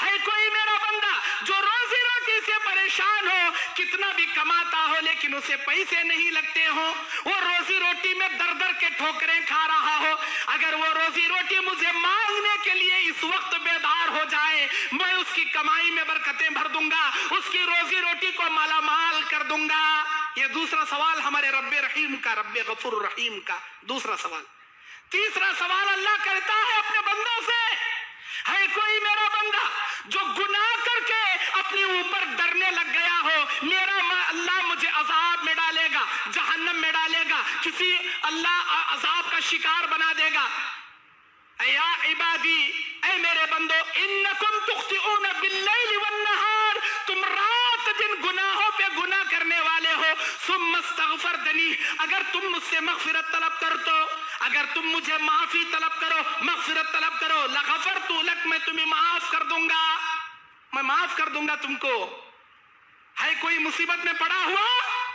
A: ہے کوئی میرا بندہ جو روزی روٹی سے پریشان ہو, کتنا بھی کماتا ہو لیکن اسے پیسے نہیں لگتے ہوں, وہ روزی روٹی میں در در کے ٹھوکریں کھا رہا ہو, اگر وہ روزی روٹی مجھے مانگنے کے لیے اس وقت بیدار ہو جائے, میں اس کی کمائی میں برکتیں بھر دوں گا, اس کی روزی روٹی کو مالا مال کر دوں گا. یہ دوسرا سوال ہمارے رب رحیم کا, رب غفور رحیم کا دوسرا سوال. تیسرا سوال اللہ کرتا ہے اپنے بندوں سے, ہے کوئی میرا بندہ جو گناہ کر کے اپنے اوپر ڈرنے لگ گیا ہو, میرا اللہ مجھے عذاب میں ڈالے گا, جہنم میں ڈالے گا, کسی اللہ عذاب کا شکار بنا دے گا. یا عبادی, اے میرے بندو, انکم تخطئون باللیل والنہار, تم رات دن گناہوں پہ گناہ کرنے والے ہو. ثم استغفرتنی, اگر تم مجھ سے مغفرت طلب کرتے ہو, اگر تم مجھے معافی طلب کرو، مغفرت طلب کرو، لغفرت لک، میں تمہیں معاف کر دوں گا، میں معاف کر دوں گا تم کو۔ ہے کوئی مصیبت میں پڑا ہوا،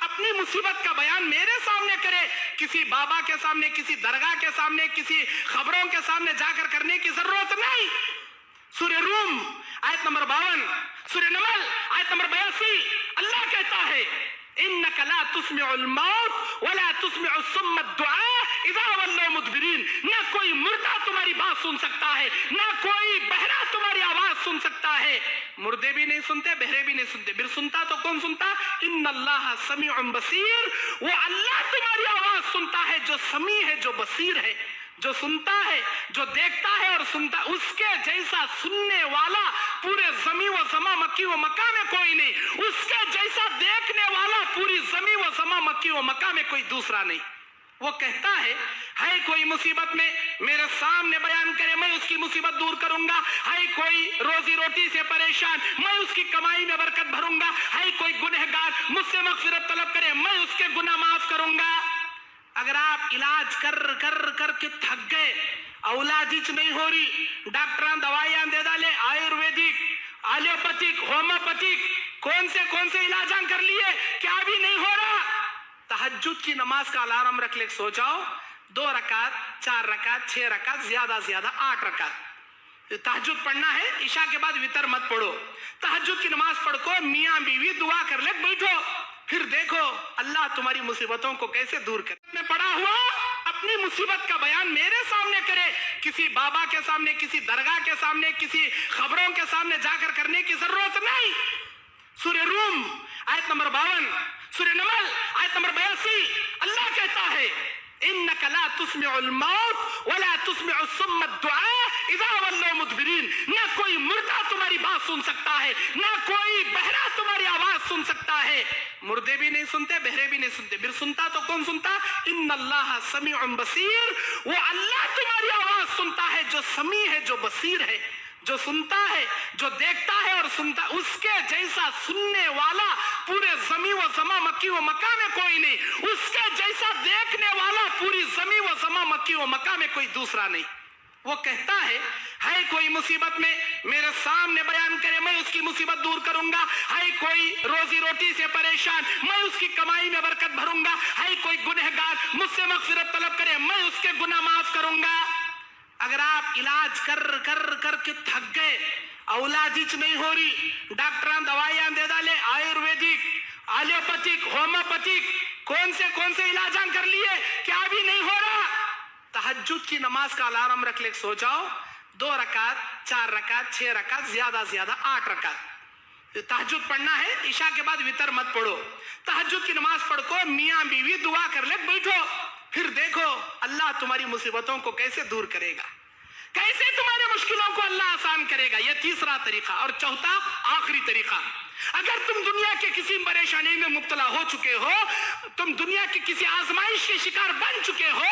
A: اپنی مصیبت کا بیان میرے سامنے کرے، کسی بابا کے سامنے، کسی درگاہ کے سامنے، کسی خبروں کے سامنے جا کر کرنے کی ضرورت نہیں۔ سورہ روم آیت نمبر 52، سورہ نمل آیت نمبر 82، اللہ کہتا ہے انک لا تسمع الموت ولا تسمع الصم الدعاء اذا ولوا مدبرین۔ نہ کوئی مردہ تمہاری بات سن سکتا ہے، نہ کوئی بہرا تمہاری آواز سن سکتا ہے۔ مردے بھی نہیں سنتے، بہرے بھی نہیں سنتے، پھر سنتا تو کون سنتا؟ ان اللہ سمیع بصیر، وہ اللہ تمہاری آواز سنتا ہے جو سمیع ہے، جو بصیر ہے، جو سنتا ہے، جو دیکھتا ہے اور سنتا۔ اس کے جیسا سننے والا پورے زمین و زمان مکی و مکہ میں کوئی نہیں، اس کے جیسا دیکھنے والا پوری زمین و زمان مکی و مکہ میں کوئی دوسرا نہیں۔ وہ کہتا ہے کوئی مصیبت میں میرے سامنے بیان کرے، میں اس کی مصیبت دور کروں گا۔ ہے کوئی روزی روٹی سے پریشان، میں اس کی کمائی میں برکت بھروں گا۔ ہے کوئی گنہگار مجھ سے مغفرت طلب کرے، میں اس کے گناہ معاف کروں گا۔ اگر آپ علاج کر کے تھک گئے، اولاد ہی نہیں ہو رہی، ڈاکٹران دوائیاں دے ڈالے، آیورویدک، ایلوپیتھک، ہومیوپیتھک، کون سے علاجاں کر لیے، کیا بھی نہیں ہو رہا، تہجد کی نماز کا الارم رکھ لے، سو جاؤ، 2 رکعت، 4 رکعت، 6 رکعت، زیادہ 8 رکعت تہجد پڑھنا ہے۔ عشاء کے بعد وتر مت پڑھو، تہجد کی نماز پڑھ کو میاں بیوی دعا کر لے، بیٹھو، پھر دیکھو اللہ تمہاری مصیبتوں کو کیسے دور کرے۔ میں پڑا ہوا اپنی مصیبت کا بیان میرے سامنے کرے، کسی بابا کے سامنے، کسی درگاہ کے سامنے، کسی خبروں کے سامنے جا کر کرنے کی ضرورت نہیں۔ سورہ روم آیت نمبر 52، سورہ نمل آیت نمبر 82، اللہ کہتا ہے انک لا تسمع الموت ولا تسمع الصم الدعاء اذا ولوا مدبرین۔ نہ کوئی مردہ تمہاری بات سن سکتا ہے، نہ کوئی بہرا تمہاری آواز سن سکتا ہے۔ مردے بھی نہیں سنتے، بہرے بھی نہیں سنتے، پھر سنتا تو کون سنتا؟ ان اللہ سمیع بصیر، وہ اللہ تمہاری آواز سنتا ہے جو سمیع ہے، جو بصیر ہے، جو سنتا ہے، جو دیکھتا ہے اور سنتا۔ اس کے جیسا سننے والا پورے زمین و زمان مکی و مکہ میں کوئی نہیں، اس کے جیسا دیکھنے والا پوری زمین و زمان مکی و مکہ میں کوئی دوسرا نہیں۔ وہ کہتا ہے کوئی مصیبت میں میرے سامنے بیان کرے، میں اس کی مصیبت دور کروں گا۔ ہے کوئی روزی روٹی سے پریشان، میں اس کی کمائی میں برکت بھروں گا۔ ہے کوئی گنہگار مجھ سے مغفرت طلب کرے، میں اس کے گناہ معاف کروں گا۔ اگر آپ علاج کر کے تھک گئے، اولاد ہی نہیں ہو رہی، ڈاکٹران دوائیاں دے ڈالے، آیورویدک، ایلوپیتھک، ہومیوپیتھک، کون سے علاجاں کر لیے، کیا بھی نہیں ہو رہا، تہجد کی نماز کا الارم رکھ لے، سو جاؤ، 2 رکعت، 4 رکعت، 6 رکعت، زیادہ 8 رکعت تہجد پڑھنا ہے۔ عشاء کے بعد وتر مت پڑھو، تہجد کی نماز پڑھ کو میاں بیوی دعا کر لے، بیٹھو، پھر دیکھو اللہ تمہاری مصیبتوں کو کیسے دور کرے گا، کیسے تمہارے مشکلوں کو اللہ آسان کرے گا۔ یہ تیسرا طریقہ۔ اور چوتھا آخری طریقہ، اگر تم دنیا کے کسی پریشانی میں مبتلا ہو چکے ہو، تم دنیا کی کسی آزمائش کے شکار بن چکے ہو،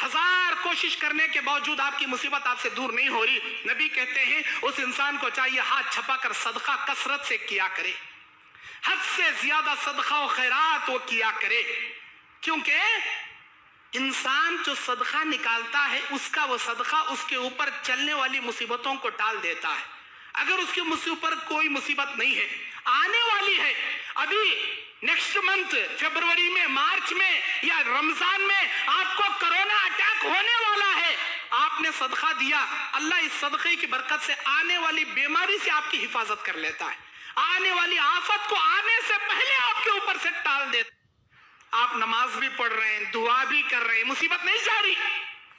A: 1000 کوشش کرنے کے باوجود آپ کی مصیبت آپ سے دور نہیں ہو رہی، نبی کہتے ہیں اس انسان کو چاہیے ہاتھ چھپا کر صدقہ کثرت سے کیا کرے، حد سے زیادہ صدقہ و خیرات وہ کیا کرے، کیونکہ انسان جو صدقہ نکالتا ہے اس کا وہ صدقہ اس کے اوپر چلنے والی مصیبتوں کو ٹال دیتا ہے۔ اگر اس کے اوپر کوئی مصیبت نہیں ہے، آنے والی ہے، ابھی نیکسٹ منتھ فیبروری میں، مارچ میں یا رمضان میں آپ کو کرونا اٹیک ہونے والا ہے، آپ نے صدقہ دیا، اللہ اس صدقے کی برکت سے آنے والی بیماری سے آپ کی حفاظت کر لیتا ہے، آنے والی آفت کو آنے سے پہلے آپ کے اوپر سے ٹال دیتا ہے۔ آپ نماز بھی پڑھ رہے ہیں، دعا بھی کر رہے ہیں، مصیبت نہیں جا رہی،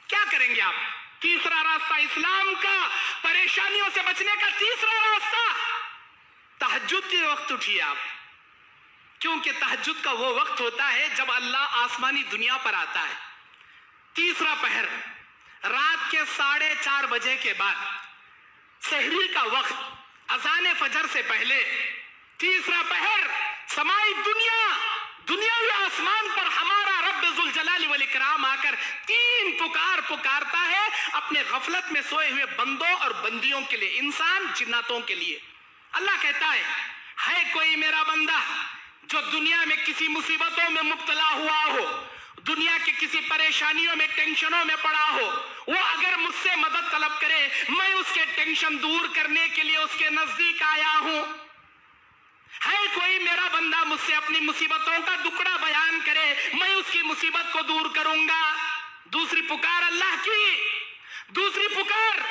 A: کیا کریں گے آپ؟ تیسرا راستہ اسلام کا، پریشانیوں سے بچنے کا تیسرا راستہ، تہجد کے وقت اٹھیے آپ، کیونکہ تہجد کا وہ وقت ہوتا ہے جب اللہ آسمانی دنیا پر آتا ہے۔ تیسرا پہر، رات کے 4:30 بجے کے بعد، سحری کا وقت، اذان فجر سے پہلے، تیسرا پہر، سمائی دنیاوی آسمان پر ہمارا رب ذوالجلال والاکرام آ کر 3 پکارتا ہے اپنے غفلت میں سوئے ہوئے بندوں اور بندیوں کے لیے، انسان جناتوں کے لیے۔ اللہ کہتا ہے کوئی میرا بندہ جو دنیا میں کسی مصیبتوں میں مبتلا ہوا ہو، दुनिया की किसी परेशानियों में, टेंशनों में पड़ा हो, वो अगर मुझसे मदद तलब करे, मैं उसके टेंशन दूर करने के लिए उसके नजदीक आया हूं। है कोई मेरा बंदा मुझसे अपनी मुसीबतों का दुखड़ा बयान करे, मैं उसकी मुसीबत को दूर करूंगा। दूसरी पुकार अल्लाह की, दूसरी पुकार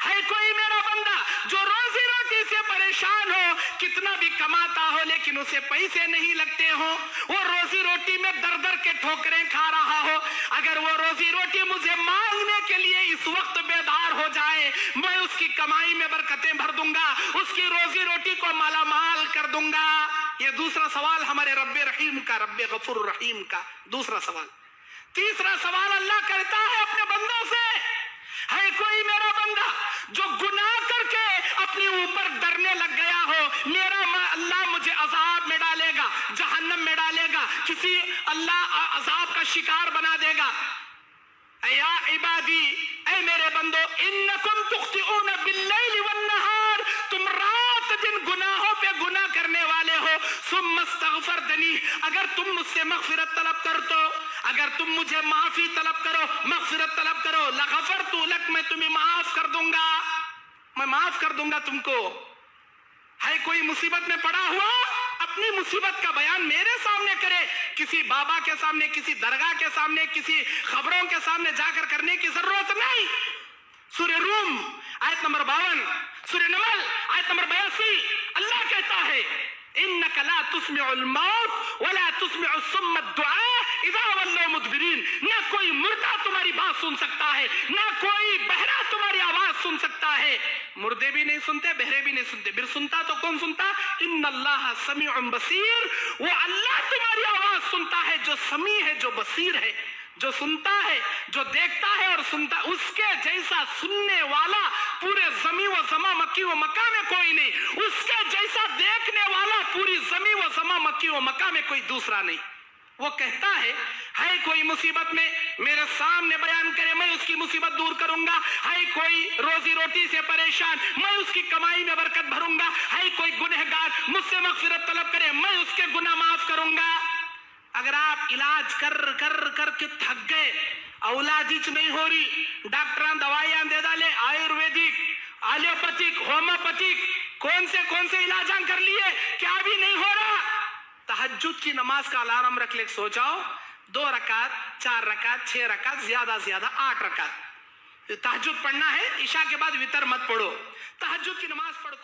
A: है कोई मेरा बंदा जो रोजी रोटी से परेशान हो, कितना भी कमाता हो लेकिन उसे पैसे नहीं लगते हो, वो रोजी रोटी में दर दर के ठोकरें खा रहा हो, अगर वो रोजी रोटी मुझे मांगने के लिए इस वक्त बेदार हो जाए, मैं उसकी कमाई में बरकतें भर दूंगा, उसकी रोजी रोटी को मालामाल कर दूंगा। ये दूसरा सवाल हमारे रब्बे रहीम का, रब्बे गफूर रहीम का दूसरा सवाल। तीसरा सवाल अल्लाह करता है अपने बंदों से, है कोई मेरा बंदा जो गुनाह करके अपने ऊपर डरने लग गया हो, मेरा अल्लाह मुझे अजाब में डालेगा, जहन्नम में डालेगा, किसी अल्लाह अजाब का शिकार बना देगा। या इबादी, ऐ मेरे बंदो, इन्नकुम तुख्तिऊन बिल्लैल वन्नहार, तुम रात दिन गुनाहों पे गुनाह करने वाले हो। सुम्मस्तगफरतनी, अगर तुम मुझसे मगफिरत तलब कर तो, अगर तुम मुझे माफी तलब करो, मगफिरत तलब करो, लगफरतु लक, मैं तुम्हें माफ कर दूंगा, मैं माफ कर दूंगा तुमको। है कोई मुसीबत में पड़ा हुआ, अपनी मुसीबत का बयान मेरे सामने करे, किसी बाबा के सामने, किसी दरगाह के सामने, किसी खबरों के सामने जाकर करने की जरूरत नहीं। सूरह रूम आयत नंबर 52, सूरह नमल आयत नंबर 82, अल्लाह कहता है इन्नका ला तुस्मिउल मौत वला तुस्मिउस सुम्म दुआ इज़ा वल्लौ मुदबिरीन, ना कोई मुर्दा तुम्हारी बात सुन सकता है, ना कोई बहरा तुम्हारी आवाज सुन सकता है। मुर्दे भी नहीं सुनते, बहरे भी नहीं सुनते, फिर सुनता तो कौन सुनता? इन्नल्लाह समीउन बसीर, वो अल्लाह तुम्हारी आवाज सुनता है, जो समी है, जो बसीर है, जो सुनता है, जो देखता है और सुनता, उसके जैसा सुनने वाला पूरे जमी व समा मक्की व मक्का में कोई नहीं, उसके जैसा देखने वाला पूरी जमी व समा मक्की व मक्का में कोई दूसरा नहीं। वो कहता है कोई मुसीबत में मेरे सामने बयान करे, मैं उसकी मुसीबत दूर करूंगा। है कोई रोजी रोटी से परेशान, मैं उसकी कमाई में बरकत भरूंगा। है कोई गुनहगार मुझसे मगफिरत तलब करे, मैं उसके गुनाह माफ करूंगा। अगर आप इलाज कर कर कर के थक गए, औलाद नहीं हो रही, डॉक्टर दवाइयां दे डाले, आयुर्वेदिक, एलोपैथिक, होम्योपैथिक, कौन से इलाज कर लिए, क्या भी नहीं हो रहा, तहज्जुद की नमाज का अलार्म रख ले, सो जाओ, 2 रकात, 4 रकात, 6 रकात, ज्यादा से ज्यादा 8 रकात तहज्जुद पढ़ना है। ईशा के बाद वितर मत पढ़ो, तहज्जुद की नमाज पढ़